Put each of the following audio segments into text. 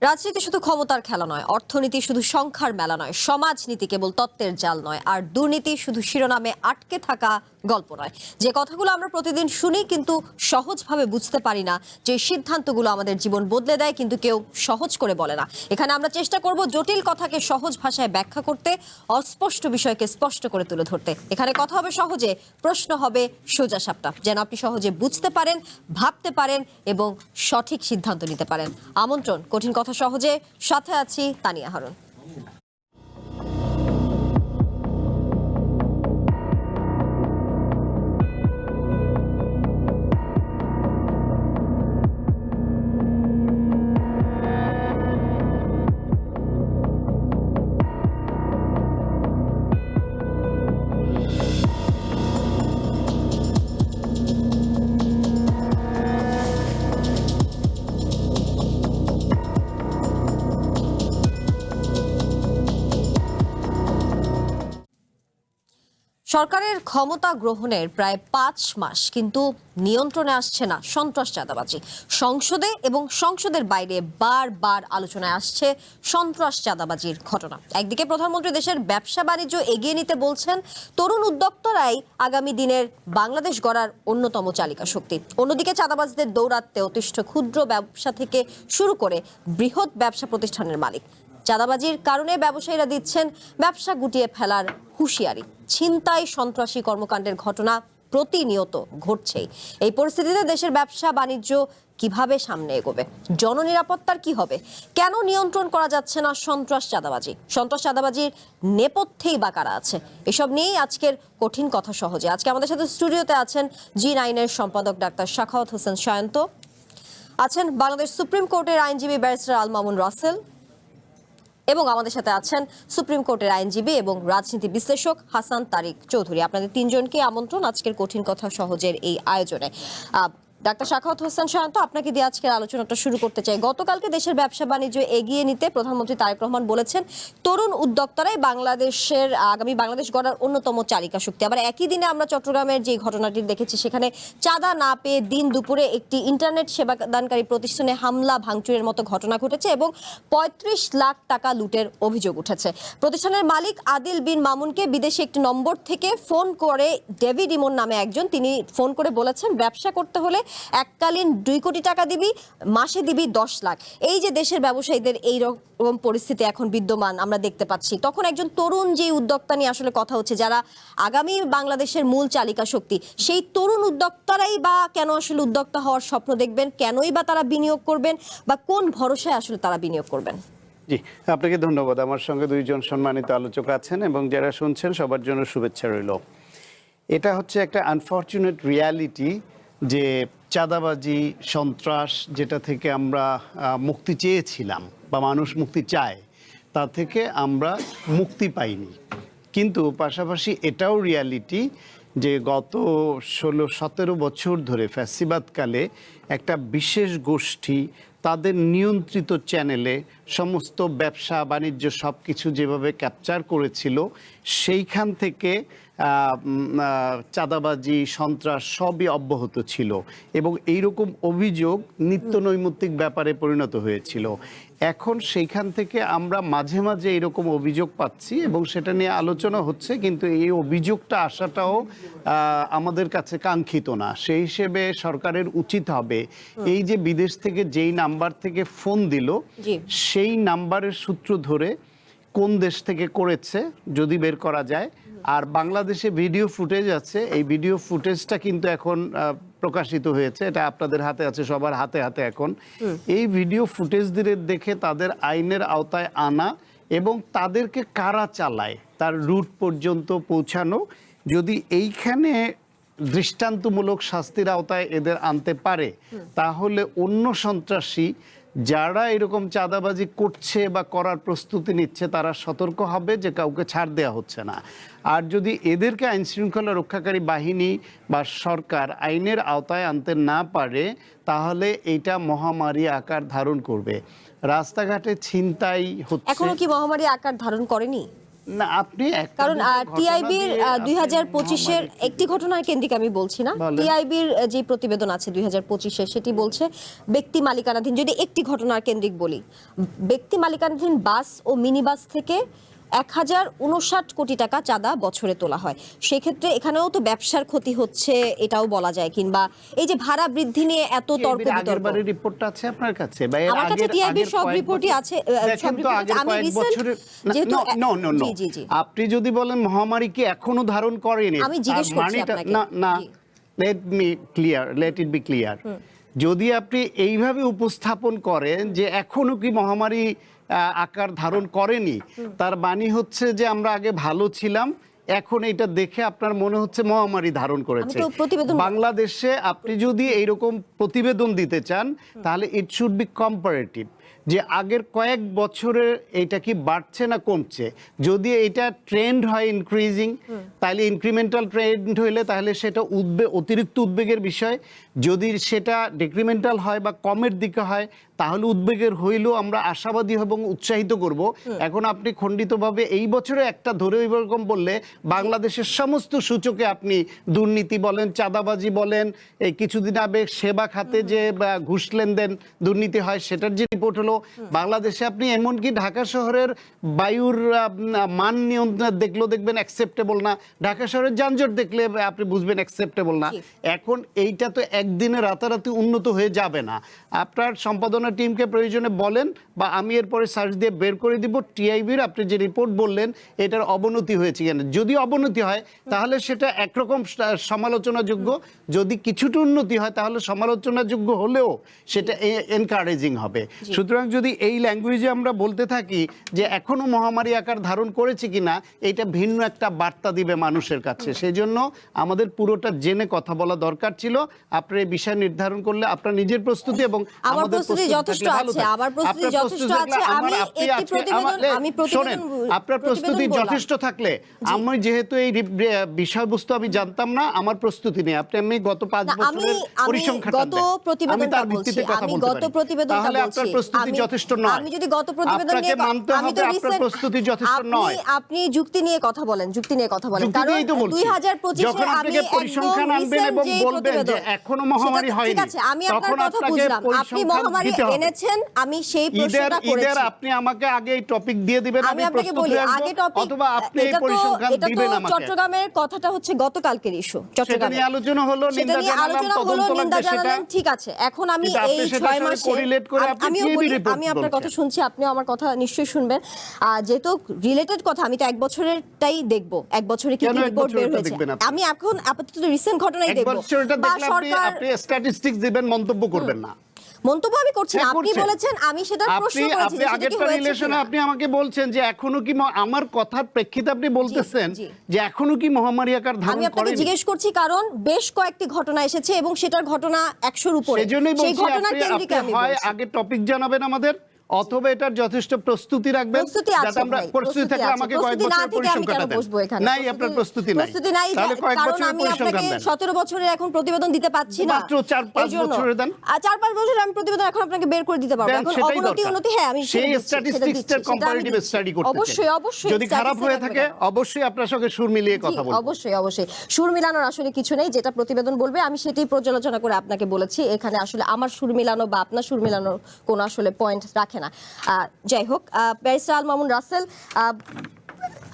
রাজনীতি শুধু ক্ষমতার খেলা নয়, অর্থনীতি শুধু সংখ্যার মেলা নয়, সমাজনীতি কেবল তত্ত্বের জাল নয়, আর দুর্নীতি শুধু শিরোনামে আটকে থাকা গল্প নয়। যে কথাগুলো আমরা প্রতিদিন শুনি কিন্তু সহজভাবে বুঝতে পারি না, যে সিদ্ধান্তগুলো আমাদের জীবন বদলে দেয় কিন্তু কেউ সহজ করে বলে না। এখানে আমরা চেষ্টা করব জটিল কথাকে সহজ ভাষায় ব্যাখ্যা করতে, অস্পষ্ট বিষয়কে স্পষ্ট করে তুলে ধরতে। এখানে কথা হবে সহজে, প্রশ্ন হবে সোজা সাপটা, যেন আপনি সহজে বুঝতে পারেন, ভাবতে পারেন এবং সঠিক সিদ্ধান্ত নিতে পারেন। আমন্ত্রণ কঠিন কথা সহজে, সাথে আছি তানিয়া হারুন। সরকারের ক্ষমতা গ্রহণের প্রায় 5 মাস, কিন্তু নিয়ন্ত্রণে আসছে না সন্ত্রাস চাঁদাবাজি। সংসদে এবং সংসদের বাইরে বারবার আলোচনায় আসছে সন্ত্রাস চাঁদাবাজির ঘটনা। একদিকে প্রধানমন্ত্রী দেশের ব্যবসা বাণিজ্য এগিয়ে নিতে বলছেন, তরুণ উদ্যোক্তারাই আগামী দিনের বাংলাদেশ গড়ার অন্যতম চালিকা শক্তি। অন্যদিকে চাঁদাবাজদের দৌরাত্মে অতিষ্ঠ ক্ষুদ্র ব্যবসা থেকে শুরু করে বৃহৎ ব্যবসা প্রতিষ্ঠানের মালিক। চাঁদাবাজির কারণে ব্যবসায়ীরা দিচ্ছেন ব্যবসা গুটিয়ে ফেলার হুঁশিয়ারি। ছিনতাই, সন্ত্রাসী কর্মকাণ্ডের ঘটনা প্রতিনিয়ত ঘটছেই। এই পরিস্থিতিতে দেশের ব্যবসা বাণিজ্য কিভাবে সামনে এগোবে? জননিরাপত্তার কি হবে? কেন নিয়ন্ত্রণ করা যাচ্ছে না সন্ত্রাস চাঁদাবাজির নেপথ্যেই বা কারা আছে? এসব নিয়েই আজকের কঠিন কথা সহজে। আজকে আমাদের সাথে স্টুডিওতে আছেন জি9-এর সম্পাদক ডাক্তার সাখাওয়াত হোসেন সায়ন্ত, আছেন বাংলাদেশ সুপ্রিম কোর্টের আইনজীবী ব্যারিস্টার আল মামুন রাসেল, এবং আমাদের সাথে আছেন সুপ্রিম কোর্টের আইনজীবী এবং রাজনীতি বিশ্লেষক হাসান তারিক চৌধুরী। আপনাদের তিনজনকে আমন্ত্রণ আজকের কঠিন কথা সহজের এই আয়োজনে। ডাক্তার সাখাওয়াত হোসেন সায়ন্ত, আপনাকে দিয়ে আজকের আলোচনাটা শুরু করতে চাই। গতকালকে দেশের ব্যবসা বাণিজ্য এগিয়ে নিতে প্রধানমন্ত্রী তারেক রহমান বলেছেন, তরুণ উদ্যোক্তারাই বাংলাদেশের আগামী বাংলাদেশ গড়ার অন্যতম চালিকা শক্তি। আবার একই দিনে আমরা চট্টগ্রামের যে ঘটনাটি দেখেছি, সেখানে চাঁদা না পেয়ে দিন দুপুরে একটি ইন্টারনেট সেবাদানকারী প্রতিষ্ঠানে হামলা ভাঙচুরের মতো ঘটনা ঘটেছে এবং 35 লাখ টাকা লুটের অভিযোগ উঠেছে। প্রতিষ্ঠানের মালিক আদিল বিন মামুনকে বিদেশে একটি নম্বর থেকে ফোন করে ডেভিড ইমন নামে একজন, তিনি ফোন করে বলেছেন, ব্যবসা করতে হলে এককালীন 2 কোটি টাকা দিবি, মাসে দিবি 10 লাখ। এই যে দেশের ব্যবসায়ীদের এই রকম পরিস্থিতি এখন বিদ্যমান আমরা দেখতে পাচ্ছি, তখন একজন তরুণ যে উদ্যোক্তা নিয়ে আসলে কথা হচ্ছে, যারা আগামী বাংলাদেশের মূল চালিকা শক্তি, সেই তরুণ উদ্যোক্তারাই বা কেন আসলে উদ্যোক্তা হওয়ার স্বপ্ন দেখবেন? কেনই বা তারা বিনিয়োগ করবেন, বা কোন ভরসায় আসলে তারা বিনিয়োগ করবেন? জি, আপনাকে ধন্যবাদ। আমার সঙ্গে দুইজন সম্মানিত আলোচক আছেন এবং যারা শুনছেন সবার জন্য শুভেচ্ছা রইল। এটা হচ্ছে একটা আনফরচুনেট রিয়ালিটি যে চাঁদাবাজি, সন্ত্রাস, যেটা থেকে আমরা মুক্তি চেয়েছিলাম বা মানুষ মুক্তি চায়, তা থেকে আমরা মুক্তি পাইনি। কিন্তু পাশাপাশি এটাও রিয়ালিটি যে গত 16-17 বছর ধরে ফ্যাসিবাদকালে একটা বিশেষ গোষ্ঠী তাদের নিয়ন্ত্রিত চ্যানেলে সমস্ত ব্যবসা বাণিজ্য সব কিছু যেভাবে ক্যাপচার করেছিল, সেইখান থেকে চাঁদাবাজি, সন্ত্রাস সবই অব্যাহত ছিল এবং এইরকম অভিযোগ নিত্য নৈমিত্তিক ব্যাপারে পরিণত হয়েছিল। এখন সেইখান থেকে আমরা মাঝে মাঝে এরকম অভিযোগ পাচ্ছি এবং সেটা নিয়ে আলোচনা হচ্ছে, কিন্তু এই অভিযোগটা আসাটাও আমাদের কাছে কাঙ্ক্ষিত না। সেই হিসেবে সরকারের উচিত হবে, এই যে বিদেশ থেকে যেই নাম্বার থেকে ফোন দিল, সেই নাম্বারের সূত্র ধরে কোন দেশ থেকে করেছে যদি বের করা যায়। আর বাংলাদেশে ভিডিও ফুটেজ আছে, এই ভিডিও ফুটেজটা কিন্তু এখন প্রকাশিত হয়েছে, এটা আপনাদের হাতে আছে, সবার হাতে হাতে এখন। এই ভিডিও ফুটেজ দিয়ে দেখে তাদের আইনের আওতায় আনা এবং তাদেরকে কারা চালায় তার রুট পর্যন্ত পৌঁছানো। যদি এইখানে দৃষ্টান্তমূলক শাস্তির আওতায় এদের আনতে পারে, তাহলে অন্য সন্ত্রাসী যারা এরকম চাঁদাবাজি করছে বা করার প্রস্তুতি নিচ্ছে, তারা সতর্ক হবে যে কাউকে ছাড় দেওয়া হচ্ছে না। আর যদি এদেরকে আইন শৃঙ্খলা রক্ষাকারী বাহিনী বা সরকার আইনের আওতায় আনতে না পারে, তাহলে এটা মহামারী আকার ধারণ করবে। রাস্তাঘাটে ছিনতাই হচ্ছে। এখনো কি মহামারী আকার ধারণ করেনি? না আপনি কারণ টিআইবির 2025-এর একটি ঘটনার কেন্দ্রিক আমি বলছি না, বলেন। টিআইবির যে প্রতিবেদন আছে 2025-এর সেটি বলছে ব্যক্তি মালিকানাধীন, যদি একটি ঘটনার কেন্দ্রিক বলি, ব্যক্তি মালিকানাধীন বাস ও মিনি বাস থেকে 1059 কোটি টাকা চাঁদা বছরে তোলা হয়। সেক্ষেত্রে এখানেও তো ব্যবসার ক্ষতি হচ্ছে এটাও বলা যায়, কিংবা এই যে ভাড়া বৃদ্ধি নিয়ে এত তর্ক বিতর্ক। আগেরবারের রিপোর্টটা আছে আপনার কাছে বা এর আমার কাছে আগের টিআইবির আগের সব কয়েক রিপোর্টই বছর- আছে, দেখেন সব তো রিপোর্ট আগের আমি কয়েক রিসেন্ট বছরের যেহেতু নো নো নো জি জি আপনি যদি বলেন মহামারী কি এখনো ধারণ করেনি, আমি জিজ্ঞেস তার করছি মানেটা আপনাকে। না না, জি। Let it be clear. যদি আপনি এইভাবে উপস্থাপন করেন যে এখনো কি মহামারী আকার ধারণ করেনি, তার মানে হচ্ছে যে আমরা আগে ভালো ছিলাম, এখন এটা দেখে আপনার মনে হচ্ছে মহামারী ধারণ করেছে। আমি তো প্রতিবেদন বাংলাদেশে আপনি যদি এইরকম প্রতিবেদন দিতে চান তাহলে ইট শুড বি কম্পারেটিভ, যে আগের কয়েক বছরে এটা কি বাড়ছে না কমছে। যদি এটা ট্রেন্ড হয় ইনক্রিজিং, তাহলে ইনক্রিমেন্টাল ট্রেন্ড হইলে তাহলে সেটা অতিরিক্ত উদ্বেগের বিষয়। যদি সেটা ডিক্রিমেন্টাল হয় বা কমের দিকে হয় তাহলে উদ্বেগের হইলেও আমরা আশাবাদী এবং উৎসাহিত করব। এখন আপনি খণ্ডিতভাবে এই বছরে একটা ধরে এরকম বললে বাংলাদেশের সমস্ত সূচকে আপনি দুর্নীতি বলেন, চাঁদাবাজি বলেন, এই কিছুদিন আগে সেবা খাতে যে ঘুষ লেনদেন দুর্নীতি হয় সেটার যে রিপোর্ট হলো, বাংলাদেশে আপনি এমনকি ঢাকা শহরের বায়ুর মান নিয়ন্ত্রণ দেখলেও দেখবেন অ্যাকসেপ্টেবল না, ঢাকা শহরের যানজট দেখলে আপনি বুঝবেন অ্যাকসেপ্টেবল না। এখন এইটা তো একদিনে রাতারাতি উন্নত হয়ে যাবে না। আপনার সম্পাদনা টিমকে প্রয়োজনে বলেন বা আমি এরপরে সার্চ দিয়ে বের করে দিব টিআইবির আপনি যে রিপোর্ট বললেন এটার অবনতি হয়েছে কিনা। যদি অবনতি হয় তাহলে সেটা একরকম সমালোচনাযোগ্য, যদি কিছুটা উন্নতি হয় তাহলে সমালোচনাযোগ্য হলেও সেটা এনকারেজিং হবে। সুতরাং যদি এই ল্যাঙ্গুয়েজে আমরা বলতে থাকি যে এখনো মহামারী আকার ধারণ করেছে কিনা, এটা ভিন্ন একটা বার্তা দিবে মানুষের কাছে। সেই জন্য আমাদের পুরোটা জেনে কথা বলা দরকার ছিল। আপনার এই বিষয় নির্ধারণ করলে আপনার নিজের প্রস্তুতি এবং আমার আমাদের প্রস্তুতি যথেষ্ট আছে, আমার প্রস্তুতি যথেষ্ট আছে। আমি একটি প্রতিবেদন আপনার প্রস্তুতি যথেষ্ট থাকলে, আমি যেহেতু এই বিষয়বস্তু আমি জানতাম না, আমার প্রস্তুতি নেই। আমি গত 5 বছরের পরিসংখ্যানটা গত প্রতিবেদনটা বলছি, আমি গত প্রতিবেদনটা তাহলে আপনার প্রস্তুতি যথেষ্ট নয়। আমি যদি গত প্রতিবেদন নিয়ে মানতে হবে আপনার প্রস্তুতি যথেষ্ট নয়। আপনি যুক্তি নিয়ে কথা বলেন, যুক্তি নিয়ে কথা বলেন, কারণ 2025 যখন আপনি পরিসংখ্যান আনবেন এবং বলবেন যে এখনো মহামারী হয়নি, ঠিক আছে, আমি আপনার কথা বুঝলাম, আপনি মহামারী এনেছেন, আমি সেই প্রশ্নটা করেছি। আপনি আমাকে আগে এই টপিক দিয়ে দিবেন, আমি আপনাকে বলি আগে টপিক, অথবা আপনি এই পরিসংখ্যান দিবেন আমাকে। চট্টগ্রামের কথাটা হচ্ছে গতকালকের ইস্যু, চট্টগ্রামে নিয়ে আলোচনা হলো, নিন্দা জানালাম, তদন্ত লাগবে সেটা। ঠিক আছে, এখন আমি এই 6 মাসে আমি আপনার কথা শুনছি, আপনিও আমার কথা নিশ্চয়ই শুনবেন। যেহেতু রিলেটেড কথা, আমি তো এক বছরেরটাই দেখব, এক বছরে কি কি রিপোর্ট বের হয়েছে। আমি এখন আপাতত রিসেন্ট ঘটনাই দেখব। বা সরকার আপনি স্ট্যাটিস্টিক্স দিবেন, মন্তব্য করবেন না। মন্তব্য আমি করছি না, আপনি বলেছেন, আমি সেটা প্রশ্ন করেছি। আপনি আগেরটা রিলেশনে আপনি আমাকে বলছেন যে এখনো কি আমার কথার প্রেক্ষিতে আপনি বলতেছেন যে এখনো কি মহামারী আকার ধারণ করেনি। আমি আপনাকে জিজ্ঞেস করছি কারণ বেশ কয়েকটি ঘটনা এসেছে এবং সেটার ঘটনা 100-র উপরে। সেজন্যই সেই বলছি ঘটনা কেন্দ্রিক আমি হয় বলছি। আগে টপিক জানাবেন আমাদের, অথবা এটার যথেষ্ট প্রস্তুতি রাখবেন, যাতে আমরা প্রস্তুতি থাকলে আমাকে কয়েক বছরের পরিসংখ্যানটা দেন। নাই, আপনার প্রস্তুতি নাই, তাহলে কয়েক বছরের পরিসংখ্যান দেন। 17 বছরের এখন প্রতিবেদন দিতে পাচ্ছি না, মাত্র 4-5 বছরের দেন। 4-5 বছরের আমি প্রতিবেদন এখন আপনাকে বের করে দিতে পারবো। এখন অবনতি উন্নতি, হ্যাঁ আমি সেই স্ট্যাটিস্টিক্সের কম্পারেটিভ স্টাডি করতে চাই। অবশ্যই অবশ্যই, যদি খারাপ হয়ে থাকে অবশ্যই আপনার সঙ্গে সুর মিলিয়ে কথা বলবো। অবশ্যই অবশ্যই, সুর মিলানোর আসলে কিছু নেই, যেটা প্রতিবেদন বলবে আমি সেটাই পর্যালোচনা করে আপনাকে বলেছি। এখানে আসলে আমার সুর মিলানো বা আপনার সুর মিলানোর কোনো আসলে পয়েন্ট রাখে না। যাই হোক, ব্যারিস্টার আল মামুন রাসেল,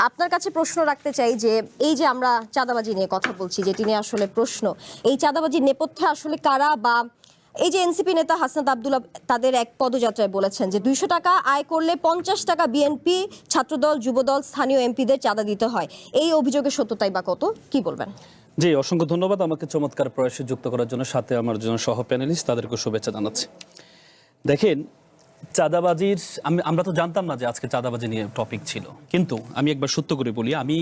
আপনার কাছে প্রশ্ন রাখতে চাই যে এই যে আমরা চাঁদাবাজি নিয়ে কথা বলছি, যেটি নিয়ে আসলে প্রশ্ন, এই চাঁদাবাজির নেপথ্যে আসলে কারা, বা এই যে এনসিপি নেতা হাসনাত আব্দুল্লাহ তাদের এক পদযাত্রায় বলেছেন যে 200 টাকা আয় করলে 50 টাকা বিএনপি, ছাত্রদল, যুবদল, স্থানীয় এমপিদের চাঁদা দিতে হয়। এই অভিযোগের সত্যতাই বা কত, কি বলবেন? জি, অসংখ্য ধন্যবাদ আমাকে চমৎকার প্রয়াসে যুক্ত করার জন্য। সাথে আমার জন্য সহ প্যানেলিস্ট, তাদেরকে শুভেচ্ছা জানাচ্ছি। দেখেন, চাঁদাবাজির আমরা তো জানতাম না যে আজকে চাঁদাবাজি নিয়ে টপিক ছিল, কিন্তু আমি একবার সত্য করে বলি, আমি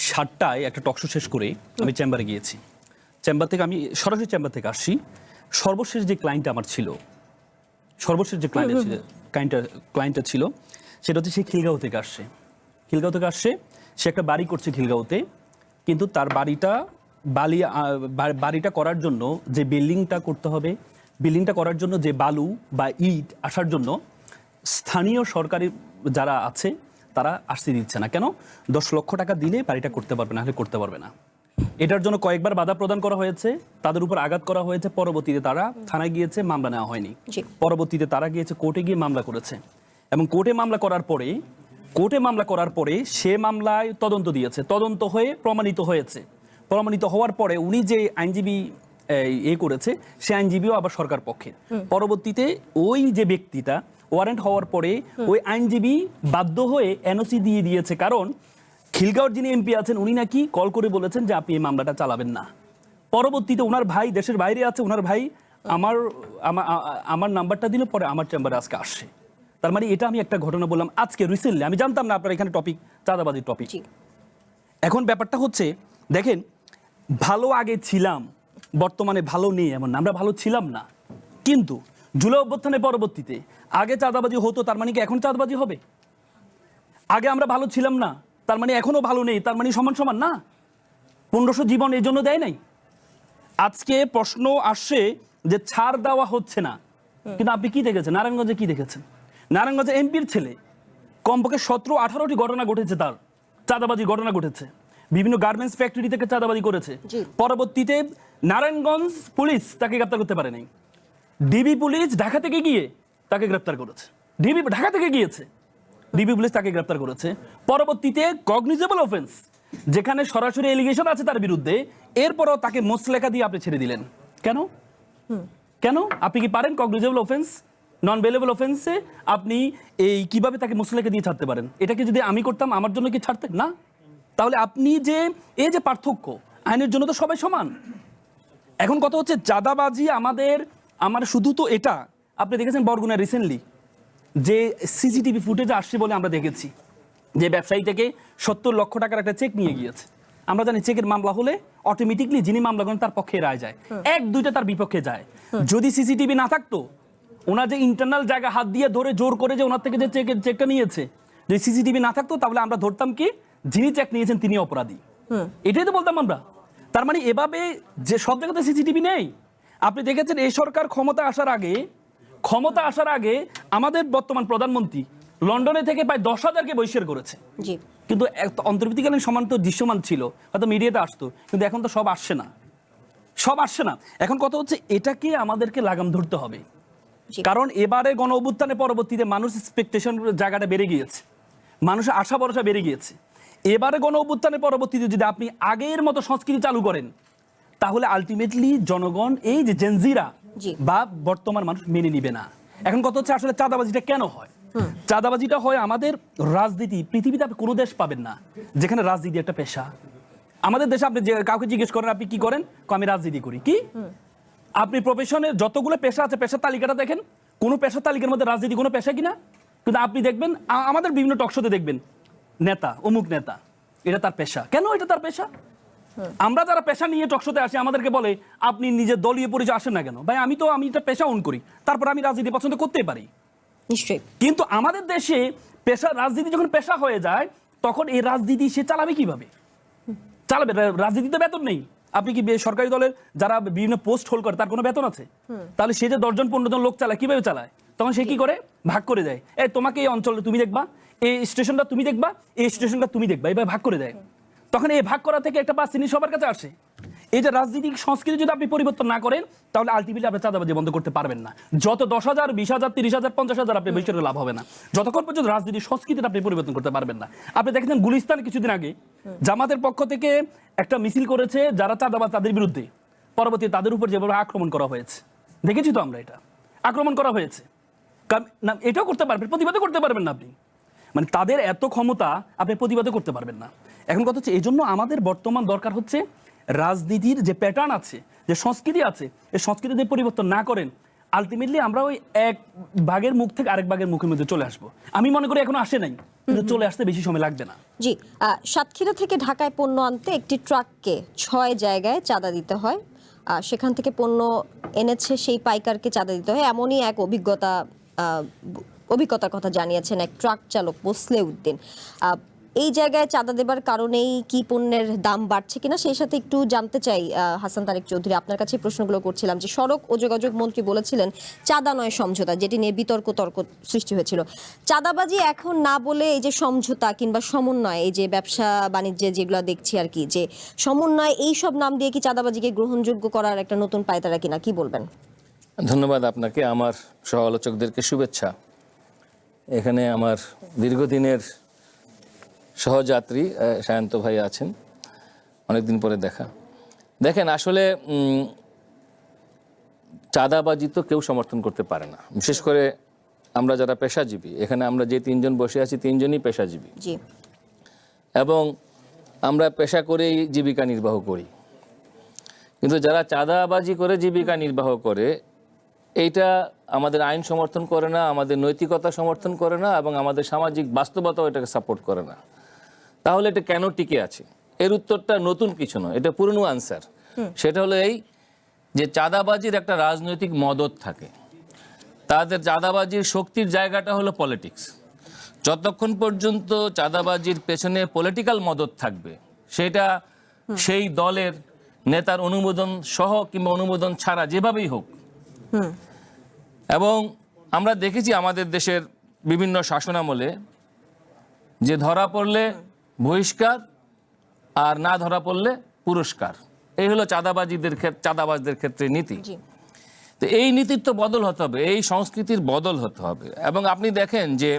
7টায় একটা টকশো শেষ করে আমি চেম্বারে গিয়েছি। চেম্বার থেকে আমি সরাসরি চেম্বার থেকে আসছি। সর্বশেষ যে ক্লায়েন্ট আমার ছিল, সর্বশেষ যে ক্লায়েন্টটা ছিল সেটা হচ্ছে সে খিলগাঁও থেকে আসছে। খিলগাঁও থেকে আসছে, সে একটা বাড়ি করছে খিলগাঁওতে, কিন্তু তার বাড়িটা করার জন্য যে বিল্ডিংটা করতে হবে, বিল্ডিংটা করার জন্য যে বালু বা ইট আসার জন্য স্থানীয় সরকারি যারা আছে তারা আসতে দিচ্ছে না। কেন? 10 লক্ষ টাকা দিলে বাড়িটা করতে পারবে না, হলে করতে পারবে না। এটার জন্য কয়েকবার বাধা প্রদান করা হয়েছে, তাদের উপর আঘাত করা হয়েছে। পরবর্তীতে তারা থানায় গিয়েছে, মামলা নেওয়া হয়নি। পরবর্তীতে তারা গিয়েছে কোর্টে গিয়ে মামলা করেছে, এবং কোর্টে মামলা করার পরে সে মামলায় তদন্ত দিয়েছে, তদন্ত হয়ে প্রমাণিত হয়েছে। প্রমাণিত হওয়ার পরে উনি যে আইনজীবী করেছে, সে আইনজীবীও আবার সরকার পক্ষে। পরবর্তীতে ওই যে ব্যক্তিটা ওয়ারেন্ট হওয়ার পরে ওই আইনজীবী বাধ্য হয়ে এনওসি দিয়ে দিয়েছে, কারণ খিলগাঁওয়ের যিনি এমপি আছেন উনি নাকি কল করে বলেছেন যে আপনি এই মামলাটা চালাবেন না। পরবর্তীতে ওনার ভাই দেশের বাইরে আছে, ওনার ভাই আমার নাম্বারটা দিল, পরে আমার চেম্বারে আজকে আসছে। তার মানে এটা আমি একটা ঘটনা বললাম আজকে রিসেন্টলি, আমি জানতাম না আপনার এখানে টপিক চাঁদাবাজির টপিক। এখন ব্যাপারটা হচ্ছে, দেখেন, ভালো আগে ছিলাম, বর্তমানে ভালো নেই এমন না, আমরা ভালো ছিলাম না। কিন্তু জুলাই অভ্যুত্থানের পরবর্তীতে আগে চাঁদাবাজি হতো, তার মানে কি এখন চাঁদাবাজি হবে? আগে আমরা ভালো ছিলাম না, তার মানে এখনো ভালো নেই, তার মানে সমান সমান না? 1500 জীবন এই জন্য দেয় নাই। আজকে প্রশ্ন আসছে যে ছাড় দেওয়া হচ্ছে না, কিন্তু আপনি কি দেখেছেন নারায়ণগঞ্জে? কি দেখেছেন? নারায়ণগঞ্জে এমপির ছেলে কমপক্ষে 17-18টি ঘটনা ঘটেছে, তার চাঁদাবাজির ঘটনা ঘটেছে। বিভিন্ন গার্মেন্টস ফ্যাক্টরি থেকে চাঁদাবাজি করেছে। পরবর্তীতে নারায়ণগঞ্জ পুলিশ তাকে গ্রেপ্তার করতে পারে নাই। ডিবি পুলিশ ঢাকা থেকে গিয়ে তাকে গ্রেপ্তার করেছে। ঢাকা থেকে গিয়েছে, ডিবি পুলিশ তাকে গ্রেপ্তার করেছে। পরবর্তীতে কগনিজেবল অফেন্স, যেখানে সরাসরি এলিগেশন আছে তার বিরুদ্ধে, এরপরও তাকে মোচলেখা দিয়ে আপনি ছেড়ে দিলেন। কেন? কেন? আপনি কি পারেন কগনিজেবল অফেন্স, নন বেলেবল অফেন্সে আপনি কিভাবে তাকে মোচলেখা দিয়ে ছাড়তে পারেন? এটাকে যদি আমি করতাম আমার জন্য কি ছাড়তেন না? তাহলে আপনি যে এই যে পার্থক্য, আইনের জন্য তো সবাই সমান। এখন কথা হচ্ছে চাঁদাবাজি আমার শুধু তো এটা, আপনি দেখেছেন বরগুনা রিসেন্টলি যে সিসিটিভি ফুটেজ আসছে বলে আমরা দেখেছি, যে ব্যবসায়ী থেকে 70 লক্ষ টাকার একটা চেক নিয়ে গিয়েছে। আমরা জানি চেকের মামলা হলে অটোমেটিকলি যিনি মামলা করেন তার পক্ষে রায় যায়, 1-2টা তার বিপক্ষে যায়। যদি সিসিটিভি না থাকতো, ওনার যে ইন্টারনাল জায়গা হাত দিয়ে ধরে জোর করে যে ওনার থেকে যে চেকটা নিয়েছে, যদি সিসিটিভি না থাকতো, তাহলে আমরা ধরতাম কি যিনি চেক নিয়েছেন তিনি অপরাধী। এটাই তো বলতাম আমরা। তার মানে এভাবে যে সব জায়গাতে সিসিটিভি নেই। আপনি দেখেছেন এই সরকার ক্ষমতা আসার আগে আমাদের বর্তমান প্রধানমন্ত্রী লন্ডনে থেকে প্রায় 10,000কে বহিষ্কার করেছে। কিন্তু অন্তর্বর্তীকালীন সমান তো দৃশ্যমান ছিল, হয়তো মিডিয়াতে আসতো, কিন্তু এখন তো সব আসছে না। এখন কথা হচ্ছে এটাকে আমাদেরকে লাগাম ধরতে হবে, কারণ এবারে গণ অভ্যুত্থানের পরবর্তীতে মানুষ এক্সপেকটেশন জায়গাটা বেড়ে গিয়েছে, মানুষের আশা ভরসা বেড়ে গিয়েছে। এবারে গণ অভ্যুত্থানের পরবর্তীতে যদি আপনি আগের মতো সংস্কৃতি চালু করেন, তাহলে আলটিমেটলি জনগণ এই যে জেনজিরা বা বর্তমান মানুষ মেনে নিবে না। এখন কথা হচ্ছে আসলে চাঁদাবাজিটা কেন হয়? চাঁদাবাজিটা হয় আমাদের রাজনীতি, পৃথিবীতে আপনি কোনো দেশ পাবেন না যেখানে রাজনীতি একটা পেশা। আমাদের দেশে আপনি কাউকে জিজ্ঞেস করেন আপনি কি করেন, আমি রাজনীতি করি। কি আপনি প্রফেশনের যতগুলো পেশা আছে পেশার তালিকাটা দেখেন, কোনো পেশার তালিকার মধ্যে রাজনীতি কোনো পেশা কিনা? কিন্তু আপনি দেখবেন আমাদের বিভিন্ন টকশোতে দেখবেন নেতা, অমুক নেতা, এটা তার পেশা। কেন এটা তার পেশা? আমরা যারা পেশা নিয়ে টকশোতে আসি আমাদেরকে বলে আপনি নিজের দলীয় পরিচয় আসেন না কেন? ভাই আমি এটা পেশা অন করি, তারপর আমি রাজনীতি পছন্দ করতেই পারি। নিশ্চয়ই। কিন্তু আমাদের দেশে রাজনীতি যখন পেশা হয়ে যায়, তখন এই রাজনীতি সে চালাবে কিভাবে? চালাবে রাজনীতিতে বেতন নেই। আপনি কি সরকারি দলের যারা বিভিন্ন পোস্ট হোল্ড করে তার কোনো বেতন আছে? তাহলে সে যে 10-15 জন লোক চালায়, কিভাবে চালায়? তখন সে কি করে? ভাগ করে দেয়। তোমাকে এই অঞ্চলটা তুমি দেখবা, এই স্টেশনটা তুমি দেখবা, এই স্টেশনটা তুমি দেখবা, এইভাবে ভাগ করে দেয়। তখন এই ভাগ করা থেকে একটা পার্সেন্টেজ সবার কাছে আসে। এই যে রাজনৈতিক সংস্কৃতি যদি আপনি পরিবর্তন না করেন, তাহলে আলটিমেটলি আপনি চাঁদাবাজি বন্ধ করতে পারবেন না। যত 10,000, 20,000, 30,000, 50,000 আপনি বহিষ্কার লাভ হবে না, যতক্ষণ পর্যন্ত রাজনীতির সংস্কৃতিটা আপনি পরিবর্তন করতে পারবেন না। আপনি দেখেছেন গুলিস্তান কিছুদিন আগে জামাতের পক্ষ থেকে একটা মিছিল করেছে যারা চাঁদাবাজ, তাদের বিরুদ্ধে। পরবর্তী তাদের উপর যেভাবে আক্রমণ করা হয়েছে, দেখেছি তো আমরা, এটা আক্রমণ করা হয়েছে। কারণ না, এটাও করতে পারবেন, প্রতিবাদও করতে পারবেন না আপনি। মানে তাদের এত ক্ষমতা, আপনি প্রতিবাদও করতে পারবেন না। এখন কথা হচ্ছে এই জন্য আমাদের বর্তমান দরকার হচ্ছে রাজনীতির যে প্যাটার্ন আছে, যে সংস্কৃতি আছে, এই সংস্কৃতি যদি পরিবর্তন না করেন, আলটিমেটলি আমরা ওই এক ভাগের মুখ থেকে আরেক ভাগের মুখের মধ্যে চলে আসবো। আমি মনে করি এখনো আসে নাই, কিন্তু চলে আসতে বেশি সময় লাগবে না। জি, সাতক্ষীরা থেকে ঢাকায় পণ্য আনতে একটি ট্রাককে 6 জায়গায় চাঁদা দিতে হয়। সেখান থেকে পণ্য এনেছে সেই পাইকারকে চাঁদা দিতে হয়, এমনই এক অভিজ্ঞতার কথা জানিয়েছেন এক ট্রাক চালক মোসলেউদ্দিন। এই জায়গায় চাঁদা দেবার কারণেই কি পণ্যের দাম বাড়ছে কিনা সেই সাথে একটু জানতে চাই হাসান তারেক চৌধুরী, আপনার কাছে প্রশ্নগুলো করছিলাম যে সড়ক ও যোগাযোগ মন্ত্রী বলেছিলেন চাঁদা নয় সমঝোতা, যেটি নিয়ে তর্ক সৃষ্টি হয়েছিল। চাঁদাবাজি এখন না বলে এই যে সমঝোতা কিংবা সমন্বয়, এই যে ব্যবসা বাণিজ্যে যেগুলো দেখছি আর কি, যে সমন্বয়, এই সব নাম দিয়ে কি চাঁদাবাজিকে গ্রহণযোগ্য করার একটা নতুন পায়তারা কিনা, কি বলবেন? ধন্যবাদ আপনাকে, আমার সহ আলোচকদেরকে শুভেচ্ছা। এখানে আমার দীর্ঘদিনের সহযাত্রী সায়ন্ত ভাই আছেন, অনেকদিন পরে দেখা। দেখেন, আসলে চাঁদাবাজি তো কেউ সমর্থন করতে পারে না, বিশেষ করে আমরা যারা পেশাজীবী। এখানে আমরা যে তিনজন বসে আছি তিনজনই পেশাজীবী, জি, এবং আমরা পেশা করেই জীবিকা নির্বাহ করি। কিন্তু যারা চাঁদাবাজি করে জীবিকা নির্বাহ করে, এইটা আমাদের আইন সমর্থন করে না, আমাদের নৈতিকতা সমর্থন করে না, এবং আমাদের সামাজিক বাস্তবতাও এটাকে সাপোর্ট করে না। তাহলে এটা কেন টিকে আছে? এর উত্তরটা নতুন কিছু নয়, এটা পুরনো আনসার। সেটা হলো এই যে চাঁদাবাজির একটা রাজনৈতিক মদত থাকে। তাদের চাঁদাবাজির শক্তির জায়গাটা হলো পলিটিক্স। যতক্ষণ পর্যন্ত চাঁদাবাজির পেছনে পলিটিক্যাল মদত থাকবে, সেটা সেই দলের নেতার অনুমোদন সহ কিংবা অনুমোদন ছাড়া যেভাবেই হোক। এবং আমরা দেখেছি আমাদের দেশের বিভিন্ন শাসনামলে যে ধরা পড়লে বহিষ্কার আর না ধরা পড়লে পুরস্কার, এই হলো চাঁদাবাজদের ক্ষেত্রে নীতি। তো এই নীতির তো বদল হতে হবে, এই সংস্কৃতির বদল হতে হবে। এবং আপনি দেখেন যে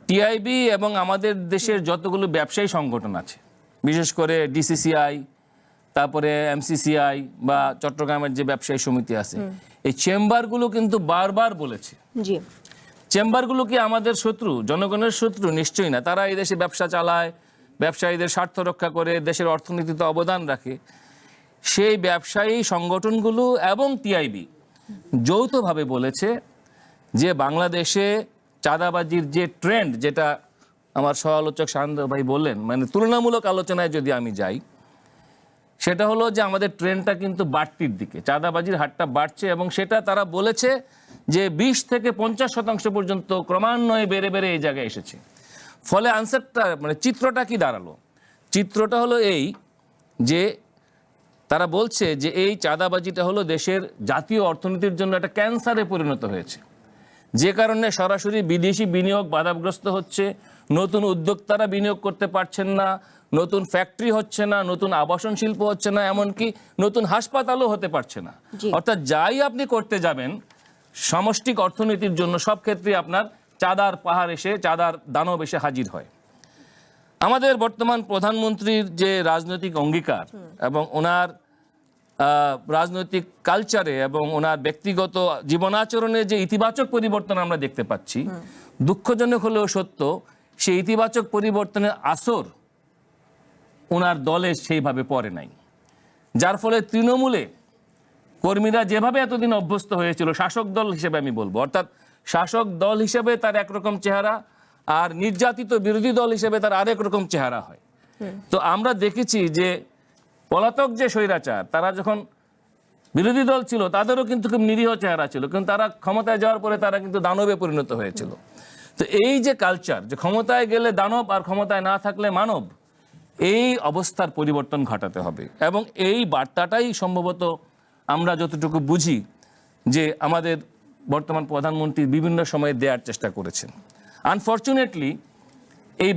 টিআইবি এবং আমাদের দেশের যতগুলো ব্যবসায়ী সংগঠন আছে, বিশেষ করে ডিসিসিআই, তারপরে এমসিসিআই বা চট্টগ্রামের যে ব্যবসায়ী সমিতি আছে, এই চেম্বারগুলো কিন্তু বারবার বলেছে, জি, চেম্বারগুলো কি আমাদের শত্রু? জনগণের শত্রু? নিশ্চয়ই না। তারা এই দেশে ব্যবসা চালায়, ব্যবসায়ীদের স্বার্থ রক্ষা করে, দেশের অর্থনীতিতে অবদান রাখে। সেই ব্যবসায়ী সংগঠনগুলো এবং টিআইবি যৌথভাবে বলেছে যে বাংলাদেশে চাঁদাবাজির যে ট্রেন্ড, যেটা আমার সহ আলোচক শান্ত ভাই বললেন, মানে তুলনামূলক আলোচনায় যদি আমি যাই, সেটা হলো যে আমাদের ট্রেন্ডটা কিন্তু বাড়তির দিকে, চাঁদাবাজির হারটা বাড়ছে। এবং সেটা তারা বলেছে যে 20 থেকে 50% পর্যন্ত ক্রমান্বয়ে বেড়ে বেড়ে এই জায়গায় এসেছে। ফলে আনসারটা, মানে চিত্রটা কি দাঁড়ালো? চিত্রটা হলো এই যে তারা বলছে যে এই চাঁদাবাজিটা হলো দেশের জাতীয় অর্থনীতির জন্য একটা ক্যান্সারে পরিণত হয়েছে, যে কারণে সরাসরি বিদেশি বিনিয়োগ বাধাগ্রস্ত হচ্ছে, নতুন উদ্যোক্তারা বিনিয়োগ করতে পারছেন না, নতুন ফ্যাক্টরি হচ্ছে না, নতুন আবাসন শিল্প হচ্ছে না, এমনকি নতুন হাসপাতালও হতে পারছে না। অর্থাৎ যাই আপনি করতে যাবেন সমষ্টিক অর্থনীতির জন্য, সব ক্ষেত্রে আপনার চাঁদার পাহাড় এসে, চাঁদার দানব এসে হাজির হয়। আমাদের বর্তমান প্রধানমন্ত্রীর যে রাজনৈতিক অঙ্গীকার এবং ওনার রাজনৈতিক কালচারে এবং ওনার ব্যক্তিগত জীবনাচরণে যে ইতিবাচক পরিবর্তন আমরা দেখতে পাচ্ছি, দুঃখজনক হলেও সত্য, সেই ইতিবাচক পরিবর্তনের আসর ওনার দলে সেইভাবে পড়ে নাই। যার ফলে তৃণমূলে কর্মীরা যেভাবে এতদিন অভ্যস্ত হয়েছিল, শাসক দল হিসেবে আমি বলবো, অর্থাৎ শাসক দল হিসেবে তার একরকম চেহারা, আর নির্যাতিত বিরোধী দল হিসেবে তার আরেক রকম চেহারা হয়। তো আমরা দেখেছি যে পলাতক যে স্বৈরাচার, তারা যখন বিরোধী দল ছিল তাদেরও কিন্তু খুব নিরীহ চেহারা ছিল, কিন্তু তারা ক্ষমতায় যাওয়ার পরে তারা কিন্তু দানবে পরিণত হয়েছিল। তো এই যে কালচার, যে ক্ষমতায় গেলে দানব আর ক্ষমতায় না থাকলে মানব, এই অবস্থার পরিবর্তন ঘটাতে হবে। এবং এই বার্তাটাই সম্ভবত আমরা যতটুকু বুঝি যে আমাদের বর্তমান প্রধানমন্ত্রী বিভিন্ন সময়ে দেওয়ার চেষ্টা করেছেন। আনফর্চুনেটলি এই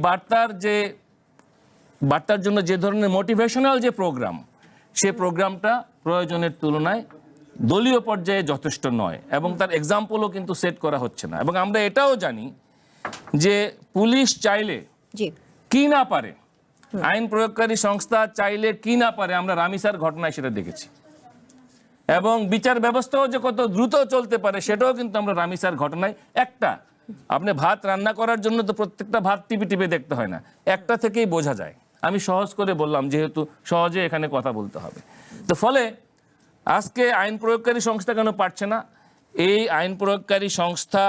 বার্তার জন্য যে ধরনের মোটিভেশনাল যে প্রোগ্রাম, সে প্রোগ্রামটা প্রয়োজনের তুলনায় দলীয় পর্যায়ে যথেষ্ট নয়, এবং তার এক্সাম্পলও কিন্তু সেট করা হচ্ছে না। এবং আমরা এটাও জানি যে পুলিশ চাইলে কি না পারে, আইন প্রয়োগকারী সংস্থা চাইলে কি না পারে, আমরা রামিসার ঘটনায় সেটা দেখেছি। এবং বিচার ব্যবস্থাও যে কত দ্রুত চলতে পারে, সেটাও কিন্তু আমরা রামিসার ঘটনায়, একটা আপনি ভাত রান্না করার জন্য তো প্রত্যেকটা ভাত টিপে টিপে দেখতে হয় না, একটা থেকেই বোঝা যায়। আমি সহজ করে বললাম, যেহেতু সহজে এখানে কথা বলতে হবে। তো ফলে আজকে আইন প্রয়োগকারী সংস্থা কেন পারছে না? এই আইন প্রয়োগকারী সংস্থা,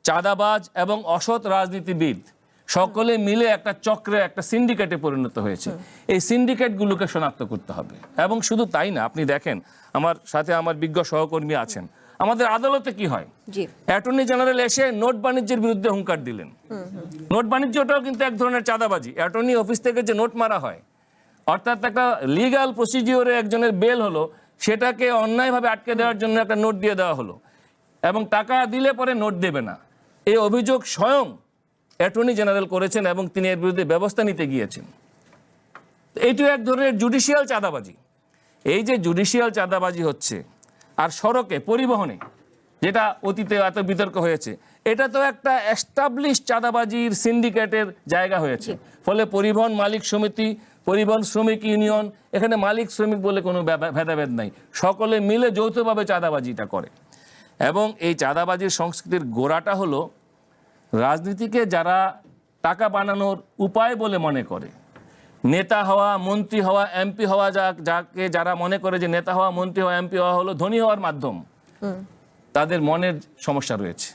চাঁদাবাজ এবং অসৎ রাজনীতিবিদ সকলে মিলে একটা চক্রে, একটা সিন্ডিকেটে পরিণত হয়েছে। এই সিন্ডিকেটগুলোকে শনাক্ত করতে হবে। এবং শুধু তাই না, আপনি দেখেন আমার সাথে আমার বিজ্ঞ সহকর্মী আছেন, আমাদের আদালতে কি হয়? জি। অ্যাটর্নি জেনারেল এসে নোট বাণিজ্যের বিরুদ্ধে হুঙ্কার দিলেন। নোট বাণিজ্যটাও কিন্তু এক ধরনের চাঁদাবাজি। অ্যাটর্নি অফিস থেকে যে নোট মারা হয়, অর্থাৎ একটা লিগ্যাল প্রসিডিওরে একজনের বেল হলো, সেটাকে অন্যায়ভাবে আটকে দেওয়ার জন্য একটা নোট দিয়ে দেওয়া হলো, এবং টাকা দিলে পরে নোট দেবে না। এই অভিযোগ স্বয়ং অ্যাটর্নি জেনারেল করেছেন এবং তিনি এর বিরুদ্ধে ব্যবস্থা নিতে গিয়েছেন। এইটিও এক ধরনের জুডিশিয়াল চাঁদাবাজি। এই যে জুডিশিয়াল চাঁদাবাজি হচ্ছে, আর সড়কে পরিবহনে যেটা অতীতে এত বিতর্ক হয়েছে, এটা তো একটা এস্টাবলিশ চাঁদাবাজির সিন্ডিকেটের জায়গা হয়েছে। ফলে পরিবহন মালিক সমিতি, পরিবহন শ্রমিক ইউনিয়ন, এখানে মালিক শ্রমিক বলে কোনো ভেদাভেদ নাই, সকলে মিলে যৌথভাবে চাঁদাবাজিটা করে। এবং এই চাঁদাবাজির সংস্কৃতির গোড়াটা হলো রাজনীতিকে যারা টাকা বানানোর উপায় বলে মনে করে, নেতা হওয়া, মন্ত্রী হওয়া, এমপি হওয়া, যাকে যারা মনে করে যে নেতা হওয়া, মন্ত্রী হওয়া, এমপি হওয়া হলো ধনী হওয়ার মাধ্যম, তাদের মনের সমস্যা রয়েছে।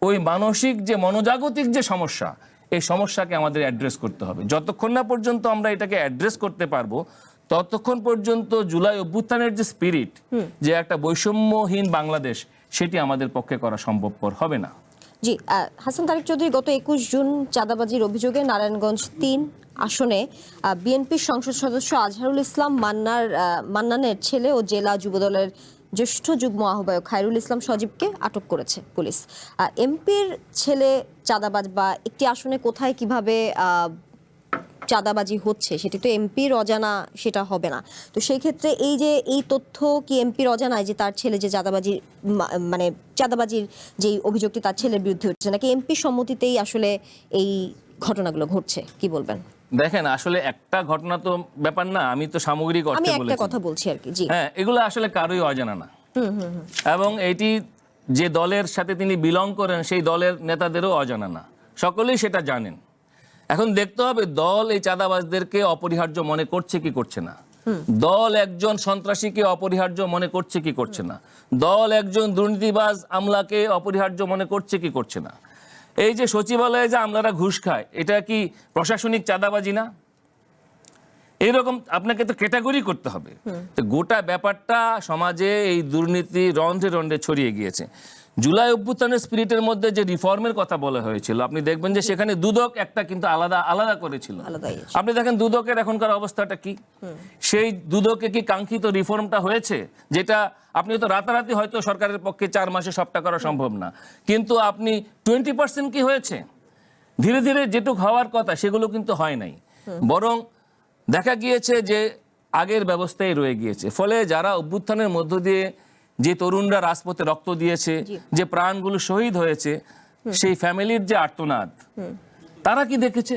ওই মানসিক যে মনোজাগতিক যে সমস্যা, এই সমস্যাকে আমাদের অ্যাড্রেস করতে হবে। যতক্ষণ না পর্যন্ত আমরা এটাকে অ্যাড্রেস করতে পারবো, ততক্ষণ পর্যন্ত জুলাই অভ্যুত্থানের যে স্পিরিট, যে একটা বৈষম্যহীন বাংলাদেশ, সেটি আমাদের পক্ষে করা সম্ভবপর হবে না। জি, হাসান তারেক চৌধুরী, গত 21 জুন চাঁদাবাজির অভিযোগে নারায়ণগঞ্জ 3 আসনে বিএনপির সংসদ সদস্য আজহারুল ইসলাম মান্নানের ছেলে ও জেলা যুবদলের জ্যেষ্ঠ যুগ্ম আহ্বায়ক খায়রুল ইসলাম সজীবকে আটক করেছে পুলিশ। এমপির ছেলে চাঁদাবাজ বা একটি আসনে কোথায় কিভাবে চাঁদাবাজি হচ্ছে সেটি তো এমপির অজানা, সেটা হবে না। তো সেই ক্ষেত্রে এই যে এই তথ্য কি এমপির অজানায় যে তার ছেলে যে মানে চাঁদাবাজির যে অভিযোগটি তার ছেলের বিরুদ্ধে হচ্ছে, নাকি এমপির সম্মতিতেই আসলে এই ঘটনাগুলো ঘটছে, কি বলবেন? দেখেন, আসলে একটা ঘটনা তো ব্যাপার না, আমি তো সামগ্রিক আমি অর্থে একটা বলেছি। কথা বলছি আর কি। জি, হ্যাঁ, এগুলো আসলে কারোই অজানা না। এবং এটি যে দলের সাথে তিনি বিলং করেন, সেই দলের নেতাদেরও অজানা না, সকলেই সেটা জানেন। এখন দেখতে হবে দল এই চাঁদাবাজদেরকে অপরিহার্য মনে করছে কি করছে না, দল একজন সন্ত্রাসীকে অপরিহার্য মনে করছে কি করছে না, দল একজন দুর্নীতিবাজ আমলাকে অপরিহার্য মনে করছে কি করছে না। এই যে সচিবালয়ে যে আমলারা ঘুষ খায়, এটা কি প্রশাসনিক চাঁদাবাজি না? এইরকম আপনাকে তো ক্যাটাগরি করতে হবে। তো গোটা ব্যাপারটা সমাজে এই দুর্নীতি রন্ধ্রে রন্ধ্রে ছড়িয়ে গিয়েছে। জুলাই অভ্যুত্থানের স্পিরিটের মধ্যে যে রিফর্মের কথা বলা হয়েছিল, আপনি দেখবেন যে সেখানে দুদক একটা কিন্তু আলাদা আলাদা করেছিল। আপনি দেখেন দুদকের এখনকার অবস্থাটা কি, সেই দুদকে কি কাঙ্ক্ষিত রিফর্মটা হয়েছে? যেটা আপনি তো রাতারাতি হয়তো সরকারের পক্ষে 4 মাসে সবটা করা সম্ভব না, কিন্তু আপনি 20% কি হয়েছে? ধীরে ধীরে যেটুক হওয়ার কথা সেগুলো কিন্তু হয় নাই, বরং দেখা গিয়েছে যে আগের ব্যবস্থায় রয়ে গিয়েছে। ফলে যারা অভ্যুত্থানের মধ্য দিয়ে যে তরুণরা রাজপথে রক্ত দিয়েছে, যে প্রাণগুলো শহীদ হয়েছে, সেই ফ্যামিলির যে আর্তনাদ, তারা কি দেখেছে?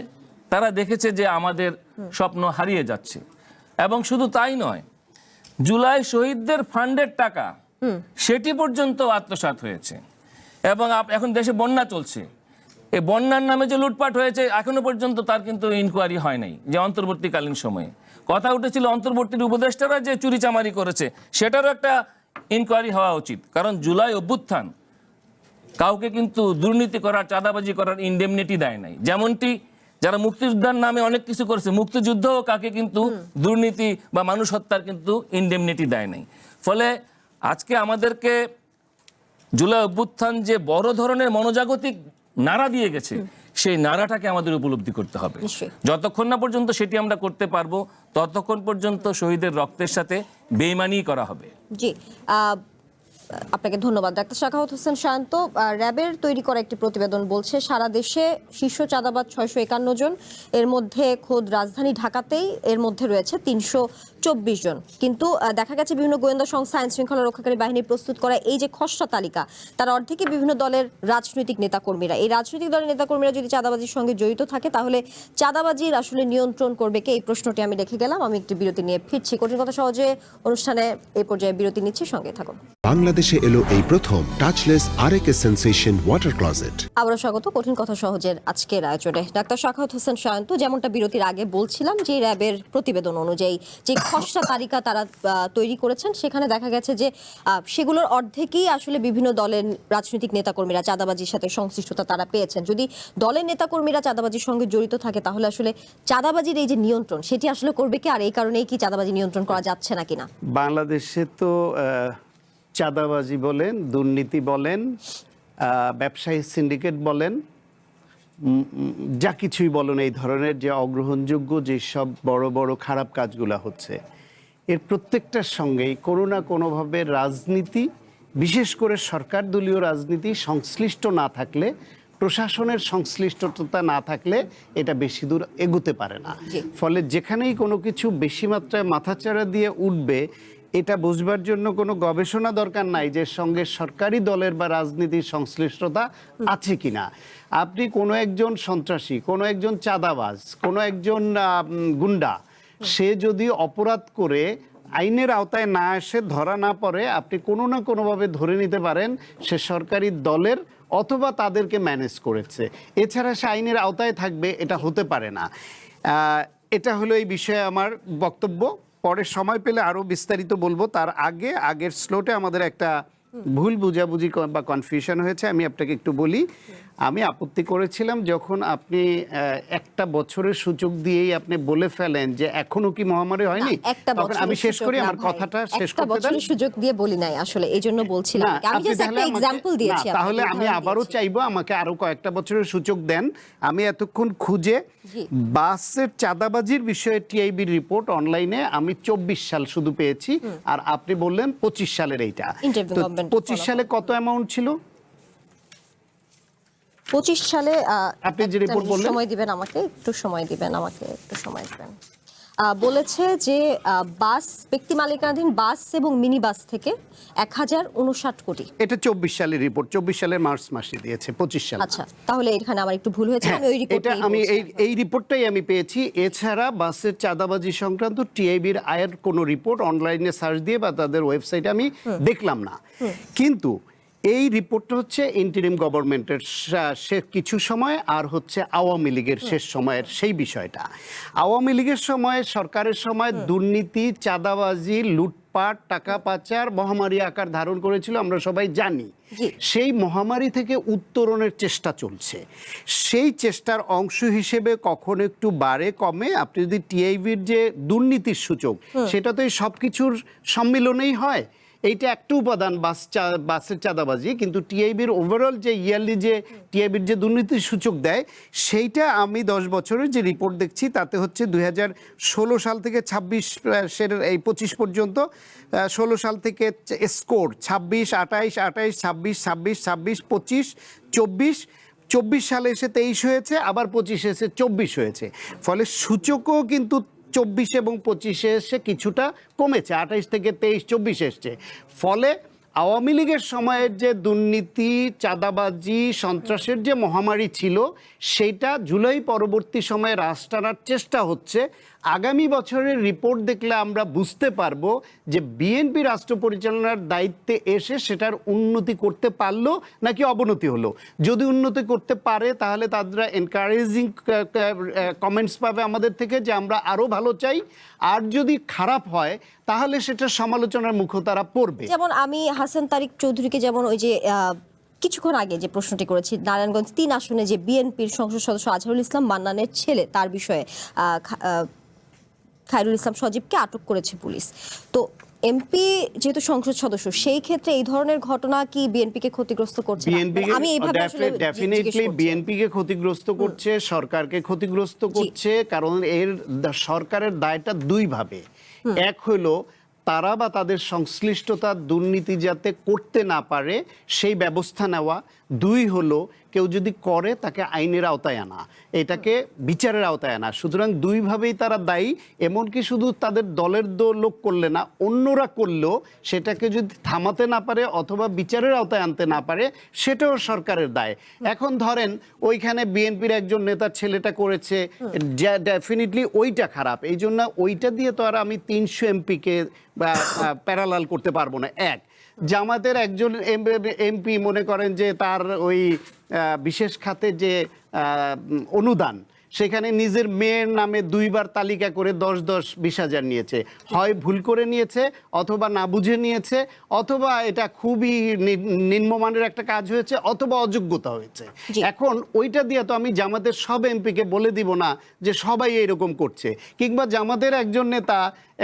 তারা দেখেছে যে আমাদের স্বপ্ন হারিয়ে যাচ্ছে। এবং শুধু তাই নয়, জুলাই শহীদদের ফান্ডের টাকা সেটি পর্যন্ত আত্মসাৎ হয়েছে। এবং এখন দেশে বন্যা চলছে, এই বন্যার নামে যে লুটপাট হয়েছে এখনো পর্যন্ত তার কিন্তু ইনকোয়ারি হয় নাই। যে অন্তর্বর্তীকালীন সময়ে কথা উঠেছিল অন্তর্বর্তীর উপদেষ্টারা যে চুরিচামারি করেছে, সেটারও একটা ইনকোয়ারি হওয়া উচিত। কারণ জুলাই অভ্যুত্থান কাউকে কিন্তু দুর্নীতি করার, চাঁদাবাজি করার ইনডেমনিটি দেয় নাই। যেমনটি যারা মুক্তিযোদ্ধার নামে অনেক কিছু করেছে, মুক্তিযুদ্ধও কাকে কিন্তু দুর্নীতি বা মানুষ হত্যার কিন্তু ইনডেমনিটি দেয় নাই। ফলে আজকে আমাদেরকে জুলাই অভ্যুত্থান যে বড় ধরনের মনোজাগতিক নাড়া দিয়ে গেছে, সেই নাড়াটাকে আমাদের উপলব্ধি করতে হবে। যতক্ষণ না পর্যন্ত সেটি আমরা করতে পারবো, ততক্ষণ পর্যন্ত শহীদের রক্তের সাথে বেইমানি করা হবে। জি, আপনাকে ধন্যবাদ ডাক্তার সাখাওয়াত হোসেন শান্ত। র্যাবের তৈরি করা একটি প্রতিবেদন বলছে সারা দেশে শীর্ষ চাঁদাবাজ 651 জন, এর মধ্যে খোদ রাজধানী ঢাকাতেই এর মধ্যে রয়েছে 324 জন। কিন্তু দেখা গেছে বিভিন্ন গোয়েন্দা সংস্থা, আইন শৃঙ্খলা রক্ষাকারী বাহিনী প্রস্তুত করা এই যে খসড়া তালিকা, তার অর্ধেকই বিভিন্ন দলের রাজনৈতিক নেতাকর্মীরা। এই রাজনৈতিক দলের নেতাকর্মীরা যদি চাঁদাবাজির সঙ্গে জড়িত থাকে, তাহলে চাঁদাবাজির আসলে নিয়ন্ত্রণ করবে কে? এই প্রশ্নটি আমি রেখে গেলাম। আমি একটি বিরতি নিয়ে ফিরছি। কঠিন কথা সহজে অনুষ্ঠানে এই পর্যায়ে বিরতি নিচ্ছি, সঙ্গে থাকুন। বাংলাদেশে এলো এই প্রথম টাচলেস আরএকে সেন্সেশন ওয়াটার ক্লোজেট। আবারও স্বাগত কঠিন কথা সহজের আজকের আয়োজনে। ডাক্তার সাখাওয়াত হোসেন শান্ত, যেমনটা বিরতির আগে বলছিলাম, যে র্যাবের প্রতিবেদন অনুযায়ী যে খসড়া তালিকা তারা তৈরি করেছেন, সেখানে দেখা গেছে যে সেগুলোর অর্ধেকই আসলে বিভিন্ন দলের রাজনৈতিক নেতাকর্মীরা চাঁদাবাজির সাথে সংশ্লিষ্টতা তারা পেয়েছেন। যদি দলের নেতাকর্মীরা চাঁদাবাজির সঙ্গে জড়িত থাকে, তাহলে আসলে চাঁদাবাজির এই যে নিয়ন্ত্রণ, সেটি আসলে করবে কি? আর এই কারণেই কি চাঁদাবাজি নিয়ন্ত্রণ করা যাচ্ছে না কিনা? বাংলাদেশে তো চাঁদাবাজি বলেন, দুর্নীতি বলেন, ব্যবসায়ী সিন্ডিকেট বলেন, যা কিছুই বলুন, এই ধরনের যে অগ্রহণযোগ্য যেসব বড় বড় খারাপ কাজগুলো হচ্ছে, এর প্রত্যেকটার সঙ্গেই কোনো না কোনোভাবে রাজনীতি, বিশেষ করে সরকার দলীয় রাজনীতি সংশ্লিষ্ট না থাকলে, প্রশাসনের সংশ্লিষ্টতা না থাকলে এটা বেশি দূর এগোতে পারে না। ফলে যেখানেই কোনো কিছু বেশি মাত্রায় মাথাচাড়া দিয়ে উঠবে, এটা বুঝবার জন্য কোনো গবেষণা দরকার নাই যে সঙ্গে সরকারি দলের বা রাজনীতির সংশ্লিষ্টতা আছে কিনা। আপনি কোনো একজন সন্ত্রাসী, কোনো একজন চাঁদাবাজ, কোনো একজন গুন্ডা, সে যদি অপরাধ করে আইনের আওতায় না এসে ধরা না পড়ে, আপনি কোনো না কোনোভাবে ধরে নিতে পারেন সে সরকারি দলের অথবা তাদেরকে ম্যানেজ করেছে। এছাড়া সে আইনের আওতায় থাকবে, এটা হতে পারে না। এটা হলো এই বিষয়ে আমার বক্তব্য। পরে সময় পেলে আরও বিস্তারিত বলবো। তার আগের স্লোটে আমাদের একটা ভুল বুঝাবুঝি বা কনফিউশন হয়েছে, আমি আপনাকে একটু বলি। আমি আপত্তি করেছিলাম যখন আপনি একটা বছরের সূচক দিয়েই আপনি বলে ফেলেন যে এখনো কি মহামারী হয়নি, তখন আমি শেষ করি, আমার কথাটা শেষ করতে দেন। একটা বছরের সুযোগ দিয়ে বলি নাই আসলে, এইজন্য বলছিলাম। আমি জাস্ট একটা एग्जांपल দিয়েছি। তাহলে আমি আবারও চাইবো আমাকে আরো কয়েকটা বছরের সূচক দেন। আমি এতক্ষণ খুঁজে বাসের চাঁদাবাজির বিষয়ে টিআইবি রিপোর্ট অনলাইনে আমি 24 সাল শুধু পেয়েছি, আর আপনি বললেন 25 সালের এইটা। তো 25 সালে কত অ্যামাউন্ট ছিল? 25 সালে আপনি যে রিপোর্ট বললেন, সময় দিবেন আমাকে, একটু সময় দিবেন। বলেছে যে বাস, ব্যক্তি মালিকানাধীন বাস এবং মিনি বাস থেকে 1059 কোটি। এটা 24 সালের রিপোর্ট, 24 সালের মার্চ মাসে দিয়েছে, 25 সাল। আচ্ছা, তাহলে এখানে আমার একটু ভুল হয়েছে। আমি ওই রিপোর্টটা এই রিপোর্টটাই আমি পেয়েছি। এছাড়া বাসের চাঁদাবাজি সংক্রান্ত টিআইবির আয়ের কোনো রিপোর্ট অনলাইনে সার্চ দিয়ে বা তাদের ওয়েবসাইটে আমি দেখলাম না। কিন্তু এই রিপোর্টটা হচ্ছে ইন্টারিম গভর্নমেন্টের সে কিছু সময়, আর হচ্ছে আওয়ামী লীগের শেষ সময়ের সেই বিষয়টা। আওয়ামী লীগের সময়, সরকারের সময় দুর্নীতি, চাঁদাবাজি, লুটপাট, টাকা পাচার মহামারী আকার ধারণ করেছিল, আমরা সবাই জানি। সেই মহামারী থেকে উত্তরণের চেষ্টা চলছে। সেই চেষ্টার অংশ হিসেবে কখন একটু বাড়ে কমে, আপনি যদি টিআইবির যে দুর্নীতির সূচক, সেটা তো এই সব কিছুর সম্মিলনেই হয়। এইটা একটা উপাদান বাসের চাঁদাবাজি, কিন্তু টিআইবির ওভারঅল যে ইয়ারলি যে টিআইবির যে দুর্নীতির সূচক দেয়, সেইটা আমি 10 বছরের যে রিপোর্ট দেখছি তাতে হচ্ছে 2016 সাল থেকে 25 পর্যন্ত, 16 সাল থেকে স্কোর 26, 28, 28, 26, 26, 26, 25, 24 সালে এসে 23 হয়েছে, আবার 25 এসে 24 হয়েছে। ফলে সূচকও কিন্তু 24 এবং 25 এসে কিছুটা কমেছে, 28 থেকে 23, 24 এসছে। ফলে আওয়ামী লীগের সময়ের যে দুর্নীতি, চাঁদাবাজি, সন্ত্রাসের যে মহামারী ছিল, সেইটা জুলাই পরবর্তী সময়ে হ্রাস টানার চেষ্টা হচ্ছে। আগামী বছরের রিপোর্ট দেখলে আমরা বুঝতে পারবো যে বিএনপি রাষ্ট্র পরিচালনার দায়িত্বে এসে সেটার উন্নতি করতে পারলো নাকি অবনতি হলো। যদি উন্নতি করতে পারে তাহলে তারা এনকারেজিং কমেন্টস পাবে আমাদের থেকে যে আমরা আরও ভালো চাই, আর যদি খারাপ হয় তাহলে সেটা সমালোচনার মুখে তারা পড়বে। যেমন আমি হাসান তারিক চৌধুরীকে যেমন ওই যে কিছুক্ষণ আগে যে প্রশ্নটি করেছি, নারায়ণগঞ্জ 3 আসনে যে বিএনপির সংসদ সদস্য আজহারুল ইসলাম মান্নানের ছেলে, তার বিষয়ে খায়রুল ইসলাম সজীবকে আটক করেছে পুলিশ। তো এমপি যেহেতু সংসদ সদস্য, সেই ক্ষেত্রে এই ধরনের ঘটনা কি বিএনপিকে ক্ষতিগ্রস্ত করছে? আমি এইভাবে আসলে ডেফিনেটলি বিএনপিকে ক্ষতিগ্রস্ত করছে, সরকারকে ক্ষতিগ্রস্ত করছে। কারণ এর সরকারের দায়টা দুইভাবে। এক হলো তারা বা তাদের সংশ্লিষ্টতা দুর্নীতি যাতে করতে না পারে সেই ব্যবস্থা নেওয়া। 2 হলো কেউ যদি করে তাকে আইনের আওতায় আনা, এটাকে বিচারের আওতায় আনা। সুতরাং দুইভাবেই তারা দায়ী। এমনকি শুধু তাদের দলের লোক করলে না, অন্যরা করলেও সেটাকে যদি থামাতে না পারে অথবা বিচারের আওতায় আনতে না পারে, সেটাও সরকারের দায়। এখন ধরেন ওইখানে বিএনপির একজন নেতার ছেলেটা করেছে, ডেফিনেটলি ওইটা খারাপ। এই জন্য ওইটা দিয়ে তো আর আমি 300 এমপিকে প্যারালাল করতে পারবো না। জামাতের একজন এমপি মনে করেন যে তার ওই বিশেষ খাতে যে অনুদান, সেখানে নিজের মেয়ের নামে 2বার তালিকা করে 10-20 হাজার নিয়েছে। হয় ভুল করে নিয়েছে, অথবা না বুঝে নিয়েছে, অথবা এটা খুবই নিম্নমানের একটা কাজ হয়েছে, অথবা অযোগ্যতা হয়েছে। এখন ওইটা দিয়ে তো আমি জামাতের সব এমপিকে বলে দিব না যে সবাই এরকম করছে, কিংবা জামাতের একজন নেতা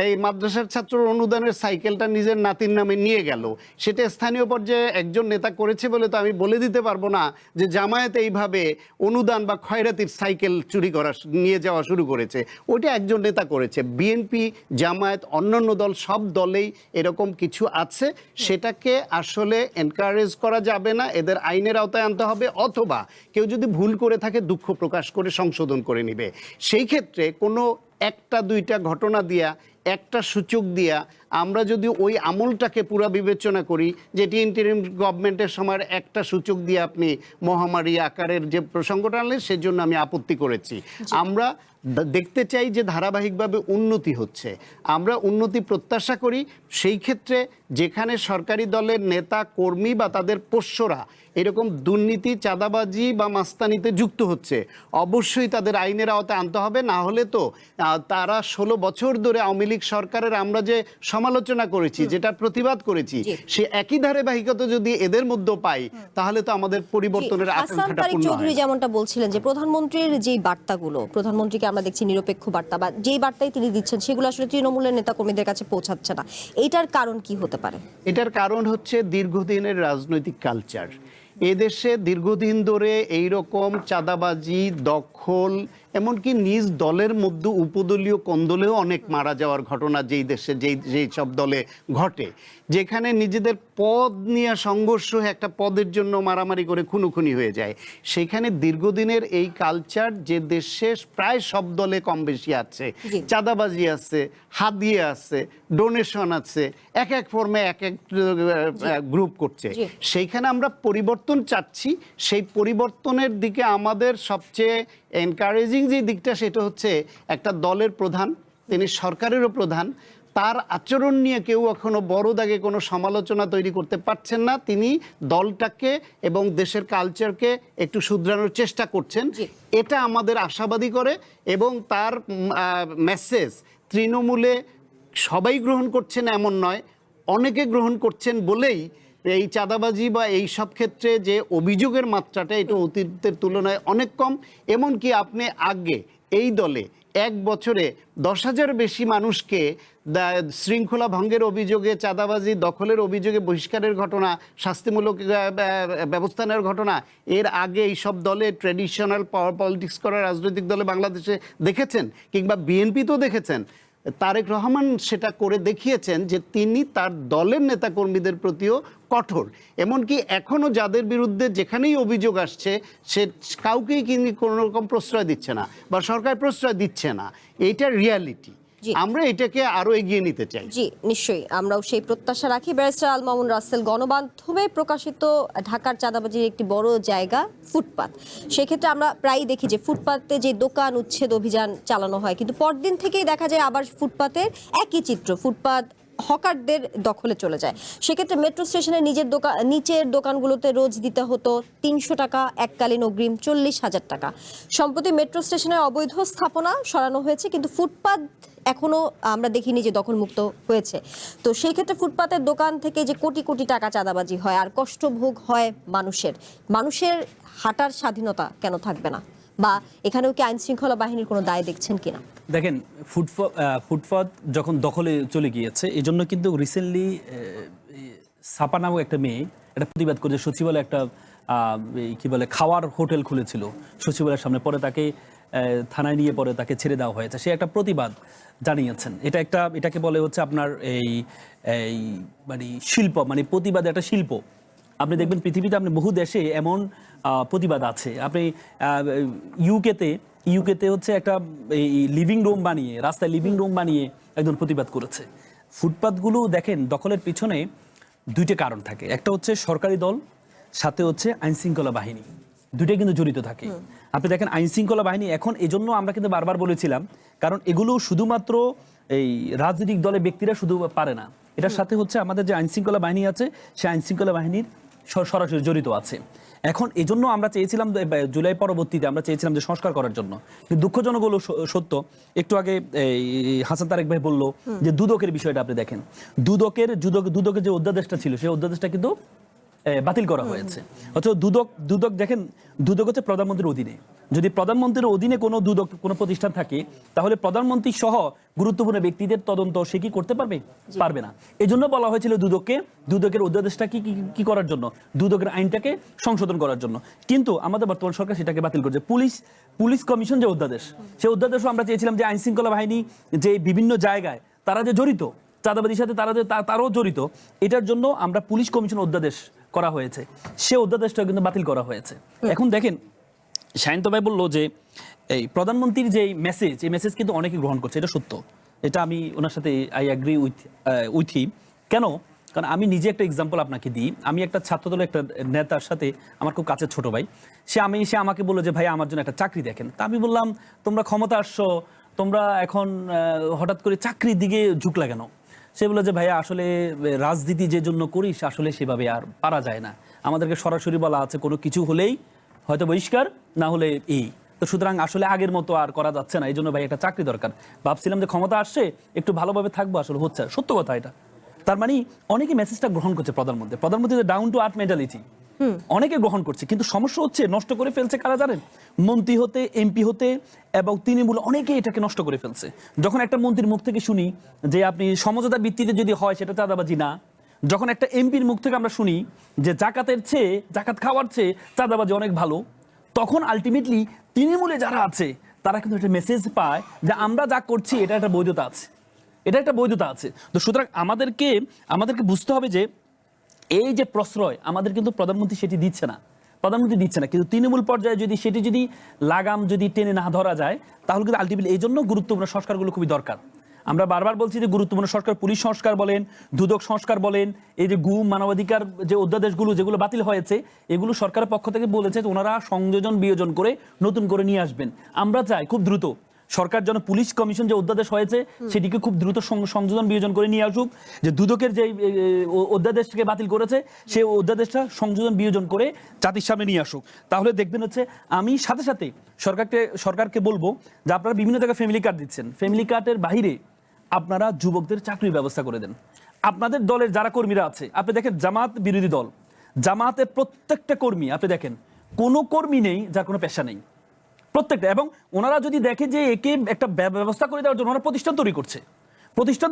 এই মাদ্রাসার ছাত্র অনুদানের সাইকেলটা নিজের নাতির নামে নিয়ে গেল, সেটা স্থানীয় পর্যায়ে একজন নেতা করেছে বলে তো আমি বলে দিতে পারবো না যে জামায়াত এইভাবে অনুদান বা খয়রাতির সাইকেল চুরি করা নিয়ে যাওয়া শুরু করেছে। ওইটা একজন নেতা করেছে। বিএনপি, জামায়াত, অন্যান্য দল, সব দলেই এরকম কিছু আছে। সেটাকে আসলে এনকারেজ করা যাবে না, এদের আইনের আওতায় আনতে হবে, অথবা কেউ যদি ভুল করে থাকে দুঃখ প্রকাশ করে সংশোধন করে নেবে। সেই ক্ষেত্রে কোনো 1-2টা ঘটনা দিয়া, একটা সূচক দিয়া আমরা যদি ওই আমলটাকে পুরা বিবেচনা করি, যেটি ইন্টারিম গভর্নমেন্টের সময় একটা সূচক দিয়ে আপনি মহামারী আকারের যে প্রসঙ্গটা আনলেন, সেজন্য আমি আপত্তি করেছি। আমরা দেখতে চাই যে ধারাবাহিকভাবে উন্নতি হচ্ছে, আমরা উন্নতি প্রত্যাশা করি। সেই ক্ষেত্রে যেখানে সরকারি দলের নেতা কর্মী বা তাদের পোষ্যরা এরকম দুর্নীতি, চাঁদাবাজি বা মাস্তানিতে যুক্ত হচ্ছে, অবশ্যই তাদের আইনের আওতায় আনতে হবে। না হলে তো তারা 16 বছর ধরে আওয়ামী লীগ সরকারের আমরা যে সমালোচনা করেছি, যেটা প্রতিবাদ করেছি, সে একই ধারাবাহিকতা যদি এদের মধ্যে পাই, তাহলে তো আমাদের পরিবর্তনের আকাঙ্ক্ষাটা পূর্ণ চৌধুরী হয়। যেমনটা বলছিলেন যে প্রধানমন্ত্রীর যেই বার্তাগুলো, প্রধানমন্ত্রীকে আমরা দেখছি নিরপেক্ষ বার্তা বা যেই বার্তাই তিনি দিচ্ছেন, সেগুলো আসলে তৃণমূলের নেতাকর্মীদের কাছে পৌঁছাচ্ছে না। এইটার কারণ কি হতে পারে? এটার কারণ হচ্ছে দীর্ঘদিনের রাজনৈতিক কালচার। এদেশে দীর্ঘদিন ধরে এইরকম চাঁদাবাজি, দখল, এমনকি নিজ দলের মধ্যে উপদলীয় কোন্দলেও অনেক মারা যাওয়ার ঘটনা যেই দেশে যেই সব দলে ঘটে, যেখানে নিজেদের পদ নিয়ে সংঘর্ষ হয়ে একটা পদের জন্য মারামারি করে খুনোখুনি হয়ে যায়। সেখানে দীর্ঘদিনের এই কালচার যে দেশে প্রায় সব দলে কম বেশি আছে। চাঁদাবাজি আছে, হাদিয়া আছে, ডোনেশন আছে, এক এক ফর্মে এক এক গ্রুপ করছে। সেইখানে আমরা পরিবর্তন চাচ্ছি। সেই পরিবর্তনের দিকে আমাদের সবচেয়ে এনকারেজিং যে দিকটা, সেটা হচ্ছে একটা দলের প্রধান, তিনি সরকারেরও প্রধান, তার আচরণ নিয়ে কেউ এখনো বড় দাগে কোনো সমালোচনা তৈরি করতে পারছেন না। তিনি দলটাকে এবং দেশের কালচারকে একটু শুধরানোর চেষ্টা করছেন, এটা আমাদের আশাবাদী করে। এবং তার মেসেজ তৃণমূলে সবাই গ্রহণ করছেন এমন নয়, অনেকে গ্রহণ করছেন বলেই এই চাঁদাবাজি বা এই সব ক্ষেত্রে যে অভিযোগের মাত্রাটা, এটা অতীতের তুলনায় অনেক কম। এমনকি আপনি আগে এই দলে 1 বছরে 10,000 বেশি মানুষকে শৃঙ্খলা ভঙ্গের অভিযোগে, চাঁদাবাজি, দখলের অভিযোগে বহিষ্কারের ঘটনা, শাস্তিমূলক ব্যবস্থা নেওয়ার ঘটনা এর আগে এই সব দলে, ট্র্যাডিশনাল পাওয়ার পলিটিক্স করা রাজনৈতিক দলে বাংলাদেশে দেখেছেন, কিংবা বিএনপি তো দেখেছেন। তারেক রহমান সেটা করে দেখিয়েছেন যে তিনি তার দলের নেতাকর্মীদের প্রতিও কঠোর। এমনকি এখনও যাদের বিরুদ্ধে যেখানেই অভিযোগ আসছে, সে কাউকেই কিন্তু কোনো রকম প্রশ্রয় দিচ্ছে না বা সরকার প্রশ্রয় দিচ্ছে না। এইটা রিয়ালিটি। আমরা এটাকে আরো এগিয়ে নিতে চাই। জি, নিশ্চয়ই আমরাও সেই প্রত্যাশা রাখি। ব্যারিস্টার আল মামুন রাসেল, গণমাধ্যমে প্রকাশিত ঢাকার চাঁদাবাজির একটি বড় জায়গা ফুটপাত। সেক্ষেত্রে আমরা প্রায়ই দেখি যে ফুটপাতে যে দোকান উচ্ছেদ অভিযান চালানো হয়, কিন্তু পরদিন থেকেই দেখা যায় আবার ফুটপাতের একই চিত্র, ফুটপাত হকারদের দখলে চলে যায়। সেক্ষেত্রে মেট্রো স্টেশনের নিচের দোকানগুলোতে রোজ দিতে হতো 300 টাকা এককালীন অগ্রিম, 40,000 টাকা। সম্প্রতি মেট্রো স্টেশনের অবৈধ স্থাপনা সরানো হয়েছে, কিন্তু ফুটপাত এখনো আমরা দেখিনি যে দখলমুক্ত হয়েছে। তো সেই ক্ষেত্রে ফুটপাতের দোকান থেকে যে কোটি কোটি টাকা চাঁদাবাজি হয় আর কষ্টভোগ হয় মানুষের হাঁটার স্বাধীনতা কেন থাকবে না? বা এখানেও কি আইন শৃঙ্খলা বাহিনীর কোনো দায় দেখছেন কিনা? দেখেন, ফুটপাত যখন দখলে চলে গিয়েছে, এই জন্য কিন্তু রিসেন্টলি সাপা নামক একটা মেয়ে একটা প্রতিবাদ করেছে। সচিবালয়ে একটা কি বলে খাওয়ার হোটেল খুলেছিল সচিবালয়ের সামনে, পরে তাকে থানায় নিয়ে পরে তাকে ছেড়ে দেওয়া হয়েছে। সে একটা প্রতিবাদ জানিয়েছেন। এটাকে বলে হচ্ছে আপনার এই মানে শিল্প, মানে প্রতিবাদ একটা শিল্প। আপনি দেখবেন পৃথিবীতে আপনি বহু দেশে এমন প্রতিবাদ আছে। আপনি ইউকেতে হচ্ছে একটা এই লিভিং রুম বানিয়ে, রাস্তায় লিভিং রুম বানিয়ে একজন প্রতিবাদ করেছে। ফুটপাতগুলো দেখেন দখলের পিছনে 2টা কারণ থাকে। একটা হচ্ছে সরকারি দল, সাথে হচ্ছে আইনশৃঙ্খলা বাহিনী, 2টাই কিন্তু জড়িত থাকে। আপনি দেখেন আইনশৃঙ্খলা বাহিনী এখন, এজন্য আমরা কিন্তু বারবার বলেছিলাম, কারণ এগুলো শুধুমাত্র এই রাজনৈতিক দলের ব্যক্তিরা শুধু পারে না, এটার সাথে হচ্ছে আমাদের যে আইনশৃঙ্খলা বাহিনী আছে, সেই আইনশৃঙ্খলা বাহিনীর সরাসরি জড়িত আছে। এখন এজন্য আমরা চেয়েছিলাম জুলাই পরবর্তীতে আমরা চেয়েছিলাম যে সংস্কার করার জন্য, কিন্তু দুঃখজনক হলো সত্য, একটু আগে এই হাসান তারেক ভাই বলল যে দুদকের বিষয়টা আপনি দেখেন, দুদকের যে অধ্যাদেশটা ছিল সেই অধ্যাদেশটা কিন্তু বাতিল করা হয়েছে। অথচ দুদক দেখেন, দুদক হচ্ছে প্রধানমন্ত্রীর অধীনে। যদি প্রধানমন্ত্রীর অধীনে কোনো দুদক কোনো প্রতিষ্ঠান থাকে, তাহলে প্রধানমন্ত্রী সহ গুরুত্বপূর্ণ ব্যক্তিদের তদন্ত সে কি করতে পারবে? পারবে না। এই জন্য বলা হয়েছিল দুদকের অধ্যাদেশটা কি করার জন্য, দুদকের আইনটাকে সংশোধন করার জন্য। কিন্তু আমাদের বর্তমান সরকার সেটাকে বাতিল করেছে। পুলিশ কমিশন যে অধ্যাদেশ, সেই অধ্যাদেশও আমরা চেয়েছিলাম যে আইন শৃঙ্খলা বাহিনী যে বিভিন্ন জায়গায় তারা যে জড়িত, চাঁদাবাজির সাথে তারাও জড়িত, এটার জন্য আমরা পুলিশ কমিশন অধ্যাদেশ করা হয়েছে, সে অধ্যাদেশটা কিন্তু বাতিল করা হয়েছে। এখন দেখেন, শাহিন ভাই বললো যে এই প্রধানমন্ত্রীর যে মেসেজ, এই মেসেজ কিন্তু অনেকে গ্রহণ করছে, এটা সত্য, এটা আমি ওনার সাথে আই অ্যাগ্রি উইথ হিম। কেন? কারণ আমি নিজে একটা এক্সাম্পল আপনাকে দিই। আমি একটা ছাত্রদলের একটা নেতার সাথে, আমার খুব কাছের ছোট ভাই, সে আমাকে বললো যে ভাই আমার জন্য একটা চাকরি দেখেন। তা আমি বললাম, তোমরা ক্ষমতা আসছো, তোমরা এখন হঠাৎ করে চাকরির দিকে ঝুঁকলা কেন? সে বলে যে ভাইয়া আসলে রাজনীতি যে জন্য করিস আসলে সেভাবে আর পারা যায় না, আমাদেরকে সরাসরি বলা আছে কোনো কিছু হলেই হয়তো বহিষ্কার, না হলে তো সুতরাং আসলে আগের মতো আর করা যাচ্ছে না, এই জন্য ভাই একটা চাকরি দরকার। ভাবছিলাম যে ক্ষমতা আসছে একটু ভালোভাবে থাকবো, আসলে হচ্ছে সত্য কথা এটা। তার মানে অনেকে মেসেজটা গ্রহণ করছে প্রধানমন্ত্রী ডাউন টু আর্থ মেন্টালিটি অনেকে গ্রহণ করছে, কিন্তু সমস্যা হচ্ছে নষ্ট করে ফেলছে কারা জানেন? মন্ত্রী হতে, এমপি হতে এবং তৃণমূল অনেকে এটাকে নষ্ট করে ফেলছে। যখন একটা মন্ত্রীর মুখ থেকে শুনি যে আপনি সমঝোতার ভিত্তিতে যদি হয় সেটা চাঁদাবাজি না, যখন একটা এমপির মুখ থেকে আমরা শুনি যে জাকাত খাওয়ার চেয়ে চাঁদাবাজি অনেক ভালো, তখন আলটিমেটলি তৃণমূলে যারা আছে তারা কিন্তু একটা মেসেজ পায় যে আমরা যা করছি এটা একটা বৈধতা আছে। তো সুতরাং আমাদেরকে বুঝতে হবে যে এই যে প্রশ্রয় আমাদের কিন্তু প্রধানমন্ত্রী সেটি দিচ্ছে না, কিন্তু তৃণমূল পর্যায়ে যদি লাগাম টেনে না ধরা যায়, তাহলে কিন্তু আলটিমেটলি এই জন্য গুরুত্বপূর্ণ সংস্কারগুলো খুবই দরকার। আমরা বারবার বলছি যে গুরুত্বপূর্ণ সংস্কার, পুলিশ সংস্কার বলেন, দুদক সংস্কার বলেন, এই যে গুম, মানবাধিকার যে অধ্যাদেশগুলো যেগুলো বাতিল হয়েছে, এগুলো সরকারের পক্ষ থেকে বলেছে যে ওনারা সংযোজন বিয়োজন করে নতুন করে নিয়ে আসবেন। আমরা চাই খুব দ্রুত সরকার যেন পুলিশ কমিশন যে অধ্যাদেশ হয়েছে সেটিকে খুব দ্রুত সংযোজন বিয়োজন করে নিয়ে আসুক, যে দুদকের যে অধ্যাদেশকে বাতিল করেছে সেই অধ্যাদেশটা সংযোজন বিয়োজন করে জাতির সামনে নিয়ে আসুক। তাহলে দেখবেন হচ্ছে আমি সাথে সাথে সরকারকে বলবো যে আপনারা বিভিন্ন জায়গায় ফ্যামিলি কার্ড দিচ্ছেন, ফ্যামিলি কার্ডের বাইরে আপনারা যুবকদের চাকরির ব্যবস্থা করে দেন। আপনাদের দলের যারা কর্মীরা আছে, আপনি দেখেন জামাত বিরোধী দল, জামাতের প্রত্যেকটা কর্মী আপনি দেখেন, কোনো কর্মী নেই যার কোনো পেশা নেই, প্রত্যেকটা। এবং ওনারা যদি দেখে যে একে একটা ব্যবস্থা করে দেওয়ার জন্য ওনারা প্রতিষ্ঠান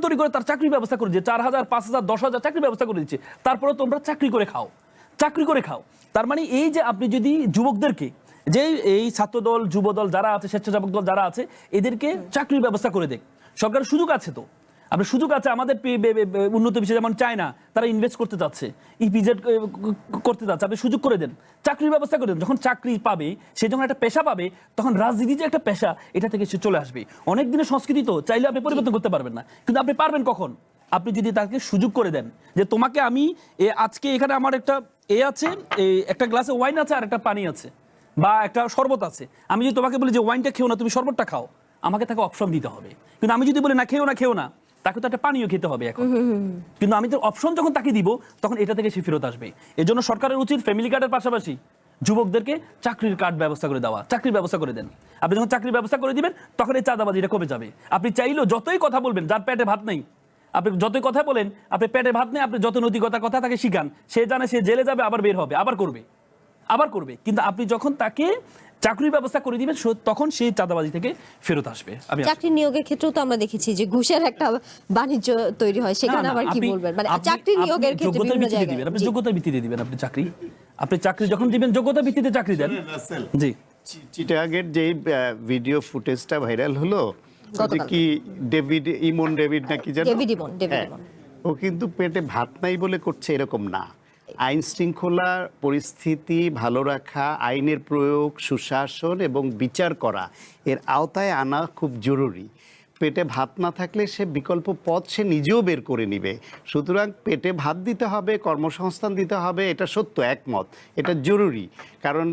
তৈরি করে তার চাকরির ব্যবস্থা করে দিচ্ছে, 4,000, 5,000, 10,000 চাকরির ব্যবস্থা করে দিচ্ছে, তারপরে তোমরা চাকরি করে খাও। তার মানে এই যে আপনি যদি যুবকদেরকে, যে এই ছাত্রদল, যুবদল যারা আছে, স্বেচ্ছাসেবক দল যারা আছে, এদেরকে চাকরির ব্যবস্থা করে দেখ। সরকারের সুযোগ আছে, তো আপনার সুযোগ আছে। আমাদের উন্নত বিশ্বে যেমন চায়না, তারা ইনভেস্ট করতে যাচ্ছে, ইপিজেড করতে যাচ্ছে, আপনি সুযোগ করে দেন, চাকরির ব্যবস্থা করে দেন। যখন চাকরি পাবে, সে যখন একটা পেশা পাবে, তখন রাজনীতি যে একটা পেশা, এটা থেকে সে চলে আসবে। অনেক দিনের সংস্কৃতি তো চাইলে আপনি পরিবর্তন করতে পারবেন না, কিন্তু আপনি পারবেন কখন? আপনি যদি তাকে সুযোগ করে দেন যে তোমাকে আমি আজকে এখানে আমার একটা আছে, একটা গ্লাসে ওয়াইন আছে আর একটা পানি আছে বা একটা শরবত আছে, আমি যদি তোমাকে বলি যে ওয়াইনটা খেও না, তুমি শরবতটা খাও, আমাকে তাকে অপশন দিতে হবে। কিন্তু আমি যদি বলি না খেও না, তাকে তো একটা পানীয় খেতে হবে এখন। কিন্তু আমি তো অপশন যখন তাকে দিব, তখন এটা থেকে সে ফেরত আসবে। এই জন্য সরকারের উচিত ফ্যামিলি কার্ডের পাশাপাশি যুবকদেরকে চাকরির কার্ড ব্যবস্থা করে দেওয়া, চাকরির ব্যবস্থা করে দেন। আপনি যখন চাকরির ব্যবস্থা করে দিবেন, তখন এই চাঁদাবাজিটা কমে যাবে। আপনি চাইলেও যতই কথা বলবেন, যার পেটে ভাত নেই, আপনি যতই কথা বলেন, আপনি পেটে ভাত নেই, আপনি যত নৈতিকতার কথা তাকে শিখান, সে জানে সে জেলে যাবে, আবার বের হবে, আবার করবে। কিন্তু আপনি যখন তাকে চাকরির ব্যবস্থা করে দিবেন, তখন সেই চাঁদাবাজি থেকে ফেরত আসবে। চাকরি নিয়োগের ক্ষেত্রেও তো আমরা দেখেছি যে ঘুষের একটা বাণিজ্য তৈরি হয়, সেখানে আবার কি বলবেন? মানে চাকরি নিয়োগের ক্ষেত্রে বিভিন্ন জায়গায় আপনি যোগ্যতার ভিত্তিতে দিবেন, আপনি চাকরি যখন দিবেন যোগ্যতার ভিত্তিতে চাকরি দেন। জি, চিটাগের যে ভিডিও ফুটেজটা ভাইরাল হলো, কি ইমন ডেভিড নাকি জানো, ও কিন্তু পেটে ভাত নাই বলে করছে এরকম না। আইন শৃঙ্খলা পরিস্থিতি ভালো রাখা, আইনের প্রয়োগ, সুশাসন এবং বিচার করা, এর আওতায় আনা খুব জরুরি। পেটে ভাত না থাকলে সে বিকল্প পথ সে নিজেও বের করে নিবে। সুতরাং পেটে ভাত দিতে হবে, কর্মসংস্থান দিতে হবে, এটা সত্য, একমত, এটা জরুরি। কারণ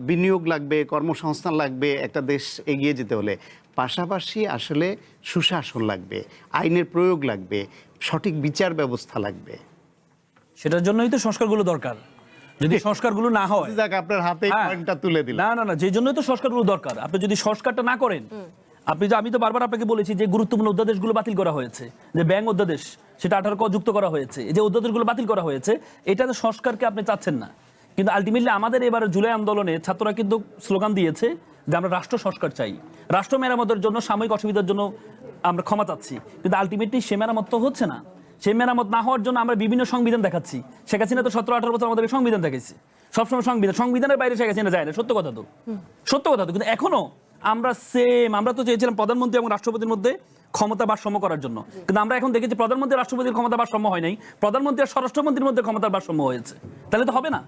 বিনিয়োগ লাগবে, কর্মসংস্থান লাগবে একটা দেশ এগিয়ে যেতে হলে। পাশাপাশি আসলে সুশাসন লাগবে, আইনের প্রয়োগ লাগবে, সঠিক বিচার ব্যবস্থা লাগবে। সেটার জন্যই তো সংস্কারগুলো দরকার। যদি সংস্কারগুলো না হয়, যাক, আপনার হাতে হ্যাঁ। পয়েন্টটা তুলে দিলাম। না, যে জন্যই তো সংস্কারগুলো দরকার। আপনি যদি সংস্কারটা না করেন, আমি তো বারবার আপনাকে বলেছি যে গুরুত্বপূর্ণ অধ্যাদেশগুলো বাতিল করা হয়েছে, যে ব্যাংক অধ্যাদেশ সেটা 18 ক যুক্ত করা হয়েছে, এই যে অধ্যাদেশগুলো বাতিল করা হয়েছে, এটা তো সংস্কারকে আপনি চাচ্ছেন না। কিন্তু আলটিমেটলি আমাদের এবার জুলাই আন্দোলনে ছাত্ররা কিন্তু স্লোগান দিয়েছে যে আমরা রাষ্ট্র সংস্কার চাই, রাষ্ট্র মেরামতের জন্য, সাময়িক অসুবিধার জন্য আমরা ক্ষমা চাচ্ছি। কিন্তু আলটিমেটলি সে মেরামত তো হচ্ছে না। সেই মেরামত না হওয়ার জন্য আমরা বিভিন্ন সংবিধান দেখাচ্ছি। শেখ হাসিনা তো 17-18 বছর আমাদের সংবিধান দেখাইছে, সবসময় সংবিধানের বাইরে শেখ হাসিনা যায় না, সত্য কথা তো। কিন্তু এখনো আমরা তো চেয়েছিলাম প্রধানমন্ত্রী এবং রাষ্ট্রপতির মধ্যে ক্ষমতা ভারসাম্য করার জন্য, কিন্তু আমরা এখন দেখেছি প্রধানমন্ত্রী রাষ্ট্রপতির ক্ষমতা ভারসাম্য হয় নাই, প্রধানমন্ত্রী আর স্বরাষ্ট্রমন্ত্রীর মধ্যে ক্ষমতার ভারসাম্য হয়েছে। তাহলে তো হবে না।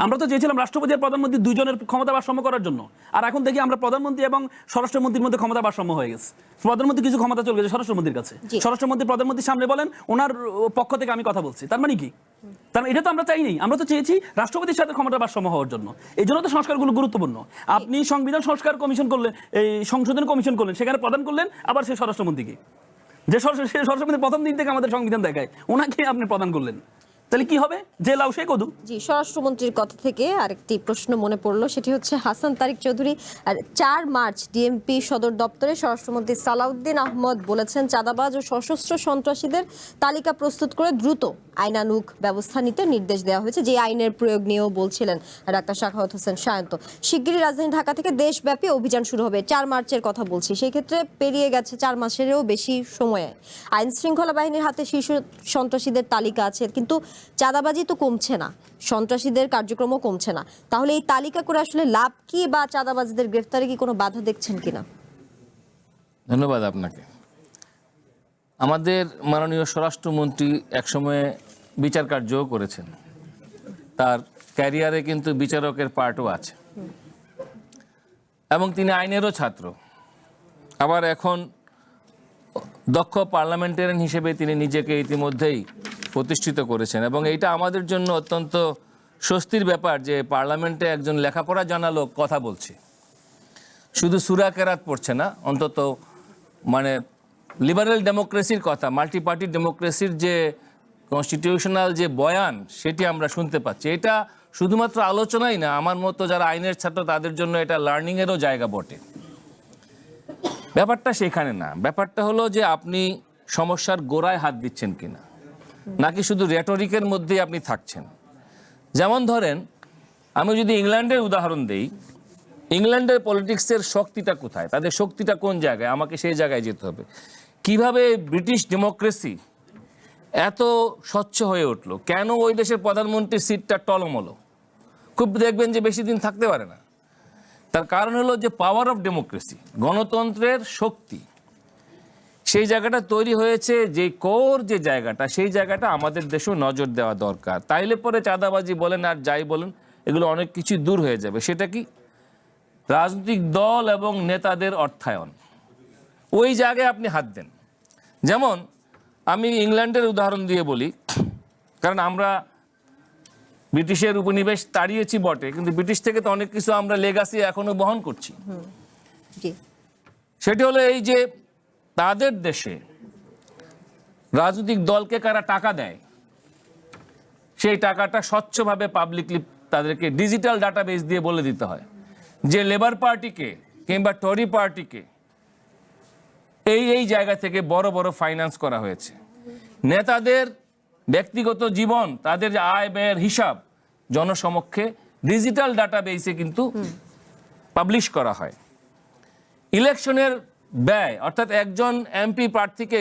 আমরা তো চেয়েছিলাম রাষ্ট্রপতি আর প্রধানমন্ত্রী দুজনের ক্ষমতা ভারসাম্য করার জন্য, আর এখন দেখি আমরা প্রধানমন্ত্রী এবং স্বরাষ্ট্রমন্ত্রীর মধ্যে ক্ষমতা ভারসাম্য হয়ে গেছে। প্রধানমন্ত্রী কিছু ক্ষমতা চলে গেছে স্বরাষ্ট্রমন্ত্রীর কাছে, স্বরাষ্ট্রমন্ত্রী প্রধানমন্ত্রীর সামনে বলেন ওনার পক্ষ থেকে আমি কথা বলছি। তার মানে কি? এটা তো আমরা চাইনি। আমরা তো চেয়েছি রাষ্ট্রপতির সাথে ক্ষমতা ভারসাম্য হওয়ার জন্য। এই জন্য তো সংস্কারগুলো গুরুত্বপূর্ণ। আপনি সংবিধান সংস্কার কমিশন করলেন, এই সংশোধন কমিশন করলেন, সেখানে প্রদান করলেন আবার সেই স্বরাষ্ট্রমন্ত্রীকে, যে স্বরাষ্ট্রমন্ত্রী প্রথম দিন থেকে আমাদের সংবিধান দেখায়, ওনাকে আপনি প্রদান করলেন। তাহলে কি হবে? যে লাউ সে কদু। জি, স্বরাষ্ট্রমন্ত্রীর কথা থেকে আরেকটি প্রশ্ন মনে পড়লো, সেটি হচ্ছে হাসান তারিক চৌধুরী 4 মার্চ ডিএমপি সদর দপ্তরে স্বরাষ্ট্রমন্ত্রী সালাউদ্দিন আহমদ বলেছেন চাঁদাবাজ ও সশস্ত্র সন্ত্রাসীদের তালিকা প্রস্তুত করে দ্রুত আইনানুগ ব্যবস্থা নিতে নির্দেশ দেওয়া হয়েছে, যে আইনের প্রয়োগ নিয়েও বলছিলেন ডাক্তার সাখাওয়াত হোসেন সায়ন্ত। শিগগিরই রাজধানী ঢাকা থেকে দেশব্যাপী অভিযান শুরু হবে। 4 মার্চের কথা বলছি, সেই ক্ষেত্রে পেরিয়ে গেছে 4 মাসেরও বেশি সময়ে। আইন শৃঙ্খলা বাহিনীর হাতে শীর্ষ সন্ত্রাসীদের তালিকা আছে, কিন্তু চাঁদাবাজি তো কমছে না, সন্ত্রাসীদের কার্যক্রমও কমছে না। তাহলে এই তালিকা করে আসলে লাভ কি, বা চাঁদাবাজদের গ্রেফতারে কি কোনো বাধা দেখছেন কিনা? ধন্যবাদ আপনাকে। আমাদের মাননীয় স্বরাষ্ট্রমন্ত্রী একসময়ে বিচার কার্যও করেছেন, তার ক্যারিয়ারে কিন্তু বিচারকের পার্টও আছে, এবং তিনি আইনেরও ছাত্র। আবার এখন দক্ষ পার্লামেন্টারিয়ান হিসেবে তিনি নিজেকে ইতিমধ্যেই প্রতিষ্ঠিত করেছেন, এবং এইটা আমাদের জন্য অত্যন্ত স্বস্তির ব্যাপার যে পার্লামেন্টে একজন লেখাপড়া জানা লোক কথা বলছে, শুধু সূরা কেরাত পড়ছে না, অন্তত মানে লিবারেল ডেমোক্রেসির কথা, মাল্টি পার্টি ডেমোক্রেসির যে কনস্টিটিউশনাল যে বয়ান সেটি আমরা শুনতে পাচ্ছি। এটা শুধুমাত্র আলোচনাই না, আমার মতো যারা আইনের ছাত্র তাদের জন্য এটা লার্নিংয়েরও জায়গা বটে। ব্যাপারটা সেখানে না, ব্যাপারটা হলো যে আপনি সমস্যার গোড়ায় হাত দিচ্ছেন কিনা, নাকি শুধু রেটরিকের মধ্যেই আপনি থাকছেন। যেমন ধরেন, আমি যদি ইংল্যান্ডের উদাহরণ দেই, ইংল্যান্ডের পলিটিক্সের শক্তিটা কোথায়, তাদের শক্তিটা কোন জায়গায়, আমাকে সেই জায়গায় যেতে হবে। কিভাবে ব্রিটিশ ডেমোক্রেসি এত স্বচ্ছ হয়ে উঠলো, কেন ওই দেশের প্রধানমন্ত্রীর সিটটা টলমলো, খুব দেখবেন যে বেশি দিন থাকতে পারে না। তার কারণ হলো যে পাওয়ার অফ ডেমোক্রেসি, গণতন্ত্রের শক্তি, সেই জায়গাটা তৈরি হয়েছে, যে কোর যে জায়গাটা, সেই জায়গাটা আমাদের দেশেও নজর দেওয়া দরকার। তাইলে পরে চাঁদাবাজি বলেন আর যাই বলেন, এগুলো অনেক কিছু দূর হয়ে যাবে। সেটা কি? রাজনৈতিক দল এবং নেতাদের অর্থায়ন, ওই জায়গায় আপনি হাত দেন। যেমন আমি ইংল্যান্ডের উদাহরণ দিয়ে বলি, কারণ আমরা ব্রিটিশের উপনিবেশ তাড়িয়েছি বটে, কিন্তু ব্রিটিশ থেকে তো অনেক কিছু আমরা লেগাসি এখনো বহন করছি। সেটি হলো এই যে তাদের দেশে রাজনৈতিক দলকে কারা টাকা দেয়, সেই টাকাটা স্বচ্ছভাবে পাবলিকলি তাদেরকে ডিজিটাল ডাটাবেস দিয়ে বলে দিতে হয় যে লেবার পার্টিকে কিংবা টরি পার্টিকে এই জায়গা থেকে বড় বড় ফাইন্যান্স করা হয়েছে। নেতাদের ব্যক্তিগত জীবন, তাদের আয় ব্যয়ের হিসাব জনসমক্ষে ডিজিটাল ডাটাবেসে কিন্তু পাবলিশ করা হয়। ইলেকশনের ব্যয়, অর্থাৎ একজন এমপি প্রার্থীকে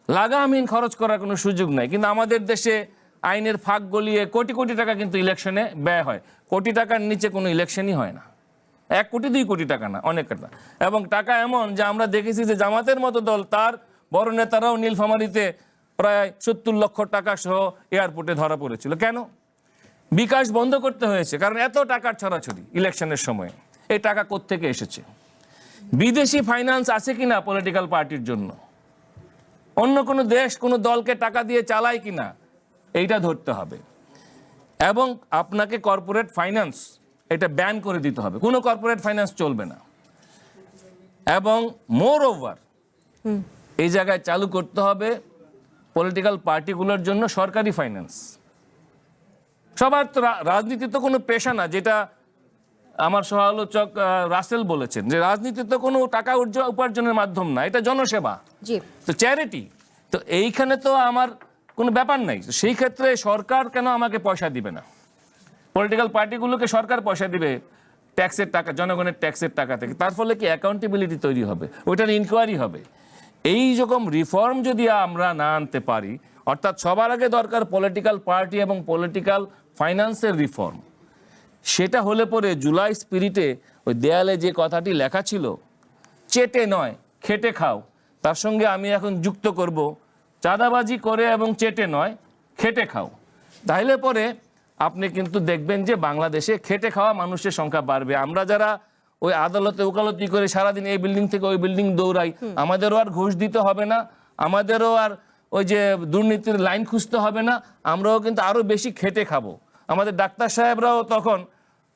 লাগামহীন খরচ করার কোনো সুযোগ নাই, কিন্তু আমাদের দেশে আইনের ফাঁক গলিয়ে কোটি কোটি টাকা কিন্তু ইলেকশনে ব্যয় হয়। কোটি টাকার নিচে কোনো ইলেকশনই হয় না, 1 কোটি 2 কোটি টাকা না, অনেক টাকা। এবং টাকা এমন যে আমরা দেখেছি যে জামাতের মতো দল, তার বড় নেতারাও নীলফামারীতে প্রায় 70 লক্ষ টাকা সহ এয়ারপোর্টে ধরা পড়েছিল। কেন? বিকাশ বন্ধ করতে হয়েছে, কারণ এত টাকার ছড়াছড়ি ইলেকশনের সময়। এই টাকা কোত্থেকে এসেছে? বিদেশি ফাইন্যান্স আছে কিনা পলিটিক্যাল পার্টির জন্য, অন্য কোনো দেশ কোনো দলকে টাকা দিয়ে চালায় কিনা, এইটা ধরতে হবে। এবং আপনাকে কর্পোরেট ফাইন্যান্স এটা ব্যান করে দিতে হবে, কোনো কর্পোরেট ফাইন্যান্স চলবে না। এবং মোর ওভার এই জায়গায় চালু করতে হবে পলিটিক্যাল পার্টিগুলোর জন্য সরকারি ফাইন্যান্স। সবার তো রাজনীতি তো কোনো পেশা না, যেটা আমার সহ-আলোচক রাসেল বলেছেন, যে রাজনীতি তো কোনো টাকা উপার্জনের মাধ্যম না, এটা জনসেবা, জি তো চ্যারিটি। তো এইখানে তো আমার কোনো ব্যাপার নাই। তো সেই ক্ষেত্রে সরকার কেন আমাকে পয়সা দিবে না? পলিটিক্যাল পার্টিগুলোকে সরকার পয়সা দিবে ট্যাক্সের টাকা, জনগণের ট্যাক্সের টাকা থেকে। তার ফলে কি অ্যাকাউন্টেবিলিটি তৈরি হবে, ওইটার ইনকোয়ারি হবে। এই রকম রিফর্ম যদি আমরা না আনতে পারি, অর্থাৎ সবার আগে দরকার পলিটিক্যাল পার্টি এবং পলিটিক্যাল ফাইন্যান্সের রিফর্ম। সেটা হলে পরে জুলাই স্পিরিটে ওই দেয়ালে যে কথাটি লেখা ছিল, চেটে নয় খেটে খাও, তার সঙ্গে আমি এখন যুক্ত করব চাঁদাবাজি করে এবং চেটে নয় খেটে খাও। তাহলে পরে আপনি কিন্তু দেখবেন যে বাংলাদেশে খেটে খাওয়া মানুষের সংখ্যা বাড়বে। আমরা যারা ওই আদালতে ওকালতি করে সারাদিন এই বিল্ডিং থেকে ওই বিল্ডিং দৌড়াই, আমাদেরও আর ঘুষ দিতে হবে না, আমাদেরও আর ওই যে দুর্নীতির লাইন খুঁজতে হবে না, আমরাও কিন্তু আরো বেশি খেটে খাবো। আমাদের ডাক্তার সাহেবরাও তখন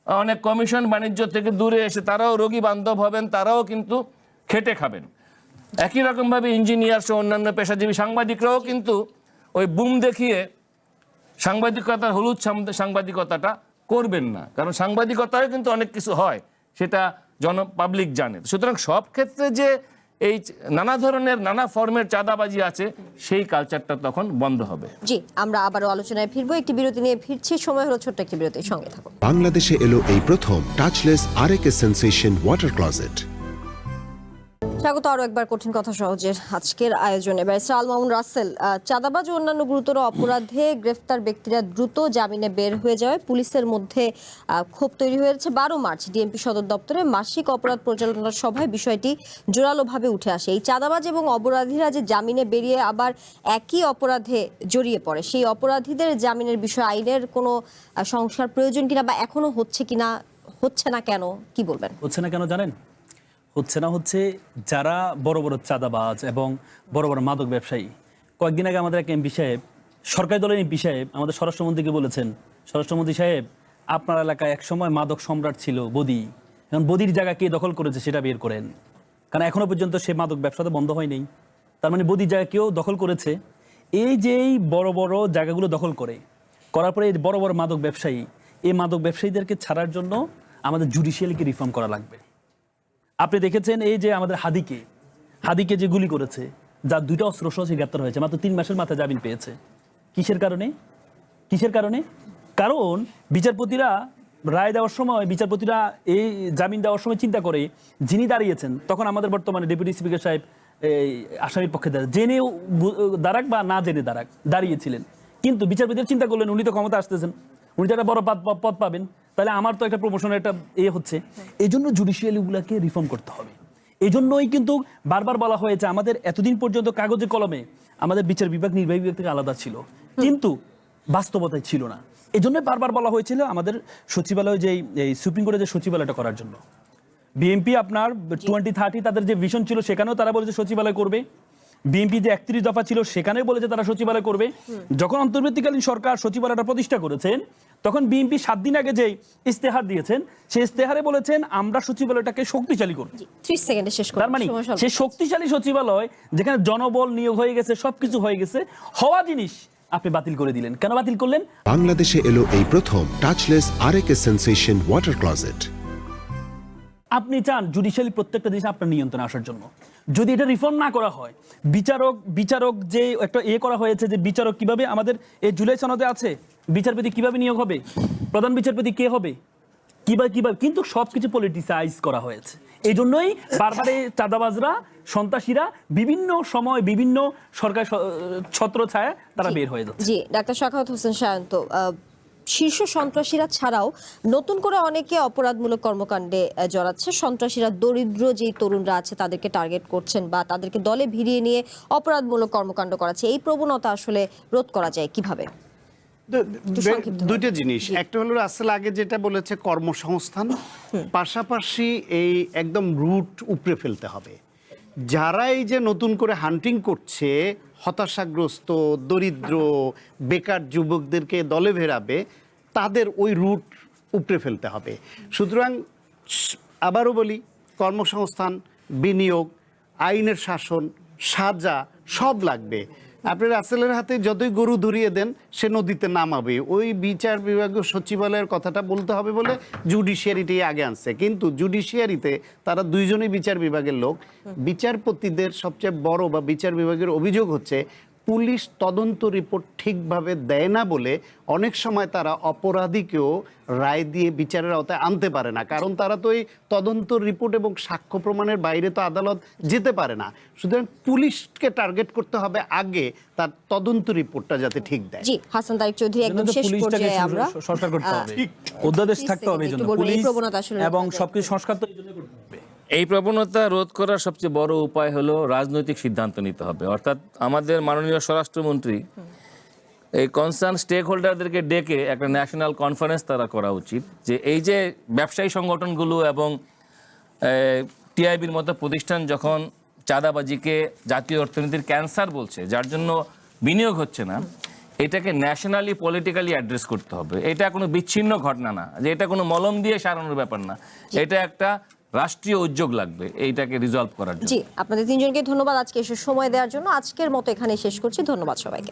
অনেক কমিশন বাণিজ্য থেকে দূরে এসে তারাও রোগী বান্ধব হবেন, তারাও কিন্তু খেটে খাবেন। একই রকমভাবে ইঞ্জিনিয়ার সহ অন্যান্য পেশাজীবী সাংবাদিকরাও কিন্তু ওই বুম দেখিয়ে সাংবাদিকতার হলুদ সাংবাদিকতাটা করবেন না, কারণ সাংবাদিকতায় কিন্তু অনেক কিছু হয়, সেটা পাবলিক জানে। সুতরাং সব ক্ষেত্রে যে এই নানা ধরনের নানা ফর্মের চাঁদাবাজি আছে, সেই কালচারটা তখন বন্ধ হবে। জি, আমরা আবারও আলোচনায় ফিরবো, একটি বিরতি নিয়ে ফিরছি। সময় হলো ছোট্ট একটি বিরতির, সঙ্গে থাকুন। বাংলাদেশে এলো এই প্রথম টাচলেস আরএকে সেন্সেশন ওয়াটার ক্লজেট। স্বাগত আরো একবার কঠিন কথা সহজের আজকের আয়োজনে। ব্যারিস্টার আল মামুন রাসেল, চাঁদাবাজ ও অন্যান্য গুরুতর অপরাধে গ্রেফতার ব্যক্তিরা দ্রুত জামিনে বের হয়ে যাওয়ায় পুলিশের মধ্যে ক্ষোভ তৈরি হয়েছে। 12 মার্চ ডিএমপি সদর দপ্তরে মাসিক অপরাধ পরিচালনা সভায় বিষয়টি জোরালোভাবে উঠে আসে। এই চাঁদাবাজ এবং অপরাধীরা যে জামিনে বেরিয়ে আবার একই অপরাধে জড়িয়ে পড়ে, সেই অপরাধীদের জামিনের বিষয়ে আইনের কোনো সংস্কার প্রয়োজন কিনা, বা এখনো হচ্ছে কিনা, হচ্ছে না কেন, কি বলবেন? হচ্ছে না কেন জানেন? হচ্ছে যারা বড় বড় চাঁদাবাজ এবং বড় বড় মাদক ব্যবসায়ী। কয়েকদিন আগে আমাদের এক এমপি সাহেব, সরকারি দলের এমপি সাহেব, আমাদের স্বরাষ্ট্রমন্ত্রীকে বলেছেন, স্বরাষ্ট্রমন্ত্রী সাহেব, আপনার এলাকায় একসময় মাদক সম্রাট ছিল বদি, এখন বদির জায়গা কে দখল করেছে সেটা বের করেন, কারণ এখনো পর্যন্ত সে মাদক ব্যবসাতে বন্ধ হয়নি। তার মানে বদির জায়গা কেউ দখল করেছে। এই যেই বড় বড় জায়গাগুলো দখল করার পরে এই বড় বড় মাদক ব্যবসায়ী, এই মাদক ব্যবসায়ীদেরকে ছাড়ার জন্য আমাদের জুডিশিয়ালকে রিফর্ম করা লাগবে। আপনি দেখেছেন এই যে আমাদের হাদিকে যে গুলি করেছে, যার 2টা অস্ত্র সহ গ্রেপ্তার হয়েছে, মাত্র 3 মাসের মাথায় জামিন পেয়েছে। কিসের কারণে? কারণ বিচারপতিরা রায় দেওয়ার সময়, বিচারপতিরা এই জামিন দেওয়ার সময় চিন্তা করে যিনি দাঁড়িয়েছেন, তখন আমাদের বর্তমানে ডেপুটি স্পিকার সাহেব এই আসামির পক্ষে জেনেও দাঁড়াক বা না জেনে দাঁড়িয়েছিলেন, কিন্তু বিচারপতিরা চিন্তা করলেন উনি তো ক্ষমতা আসতেছেন, উনি তো একটা বড় পদ পাবেন, তাহলে আমার তো একটা প্রমোশনের একটা হচ্ছে। এই জন্য জুডিশিয়ালিগুলোকে রিফর্ম করতে হবে। এই জন্যই কিন্তু বারবার বলা হয়েছে, আমাদের এতদিন পর্যন্ত কাগজে কলমে আমাদের বিচার বিভাগ নির্বাহী বিভাগ থেকে আলাদা ছিল, কিন্তু বাস্তবতায় ছিল না। এই জন্যই বারবার বলা হয়েছিল আমাদের সচিবালয়, যে এই সুপ্রিম কোর্টের যে সচিবালয়টা করার জন্য। বিএনপি আপনার 2030 তাদের যে ভিশন ছিল, সেখানেও তারা বলেছে সচিবালয় করবে। বিএনপি যে 31 দফা ছিল, সেখানেও বলেছে তারা সচিবালয় করবে। যখন অন্তর্বর্তীকালীন সরকার সচিবালয়টা প্রতিষ্ঠা করেছেন, তখন বিএনপি 7 দিন আগে যে ইস্তেহার দিয়েছেন, সেই ইস্তেহারে বলেছেন আমরা সচিবালয়টাকে শক্তিশালী করব। 30 সেকেন্ডে শেষ করুন। তার মানে সেই শক্তিশালী সচিবালয়, যেখানে জনবল নিয়োগ হয়ে গেছে, সবকিছু হয়ে গেছে, হওয়া জিনিস আপনি বাতিল করে দিলেন। কেন বাতিল করলেন? বাংলাদেশে এলো এই প্রথম টাচলেস আরএকে সেন্সেশন ওয়াটার ক্লজেট। আপনি চান জুডিশিয়ালি প্রত্যেকটা জিনিস আপনার নিয়ন্ত্রণে আসার জন্য। যদি এটা রিফর্ম না করা হয়, বিচারক যে একটা করা হয়েছে, যে বিচারক কিভাবে আমাদের এই জুলাই সনদে আছে, বিচারপতি কিভাবে নিয়োগ হবে, প্রধান বিচারপতি কে হবে, কিভাবে, কিন্তু সবকিছু পলিটিসাইজ করা হয়েছে। এই জন্যই বারবার চাঁদাবাজরা, সন্ত্রাসীরা বিভিন্ন সময় বিভিন্ন সরকার ছত্র ছায়া তারা বের হয়ে যাচ্ছে। জি, ডাক্তার সাখাওয়াত হোসেন সায়ন্ত, শীর্ষ সন্ত্রাসীরা ছাড়াও নতুন করে অনেকে অপরাধমূলক কর্মকাণ্ডে জড়াচ্ছে। সন্ত্রাসীরা দরিদ্র যেই তরুণরা আছে তাদেরকে টার্গেট করছেন বা তাদেরকে দলে ভিড়িয়ে নিয়ে অপরাধমূলক কর্মকাণ্ড করাচ্ছে। এই প্রবণতা আসলে রোধ করা যায় কিভাবে? দুইটা জিনিস, একটা হলো রাসেল আগে যেটা বলেছে কর্মসংস্থান, পাশাপাশি এই একদম রুট উপড়ে ফেলতে হবে। যারা এই যে নতুন করে হান্টিং করছে, হতাশাগ্রস্ত দরিদ্র বেকার যুবকদেরকে দলে ভেড়াবে, তাদের ওই রুট উপড়ে ফেলতে হবে। সুতরাং আবারও বলি, কর্মসংস্থান, বিনিয়োগ, আইনের শাসন, সাজা সব লাগবে। আপনি রাসেলের হাতে যতই গরু ধরিয়ে দেন সে নদীতে নামাবে। ওই বিচার বিভাগীয় সচিবালয়ের কথাটা বলতে হবে বলে জুডিশিয়ারিটি আগে আনছে, কিন্তু জুডিশিয়ারিতে তারা দুইজনই বিচার বিভাগের লোক। বিচারপতিদের সবচেয়ে বড় বা বিচার বিভাগের অভিযোগ হচ্ছে পুলিশ তদন্ত রিপোর্ট ঠিকভাবে দেয় না বলে অনেক সময় তারা অপরাধীকেও রায় দিয়ে বিচারের আওতায় আনতে পারে না, কারণ তারা তো এই তদন্ত রিপোর্ট এবং সাক্ষ্য প্রমাণের বাইরে তো আদালত যেতে পারে না। সুতরাং পুলিশকে টার্গেট করতে হবে আগে, তার তদন্ত রিপোর্টটা যাতে ঠিক দেয়। জি, হাসান তারেক চৌধুরী, একদম শেষ পর্যায়ে আমরা সরকার করতে হবে, অধ্যাদেশ থাকতে হবে এই জন্য, একটু বলবেন, এই পুলিশ প্রবণতা আসলে এবং রোধ সবকিছু সংস্কার তো এই জন্য করতে হবে। এই প্রবণতা রোধ করার সবচেয়ে বড় উপায় হলো রাজনৈতিক সিদ্ধান্ত নিতে হবে। অর্থাৎ আমাদের মাননীয় স্বরাষ্ট্রমন্ত্রী এই কনসার্ন স্টেক হোল্ডারদেরকে ডেকে একটা ন্যাশনাল কনফারেন্স তারা করা উচিত, যে এই যে ব্যবসায়ী সংগঠনগুলো এবং টিআইবির মতো প্রতিষ্ঠান যখন চাঁদাবাজিকে জাতীয় অর্থনীতির ক্যান্সার বলছে, যার জন্য বিনিয়োগ হচ্ছে না, এটাকে ন্যাশনালি পলিটিক্যালি অ্যাড্রেস করতে হবে। এটা কোনো বিচ্ছিন্ন ঘটনা না, যে এটা কোনো মলম দিয়ে সারানোর ব্যাপার না, এটা একটা রাষ্ট্রীয় উদ্যোগ লাগবে এইটাকে রিজলভ করার জন্য। জি, আপনাদের তিনজনকে ধন্যবাদ আজকে এসে সময় দেওয়ার জন্য। আজকের মতো এখানে শেষ করছি, ধন্যবাদ সবাইকে।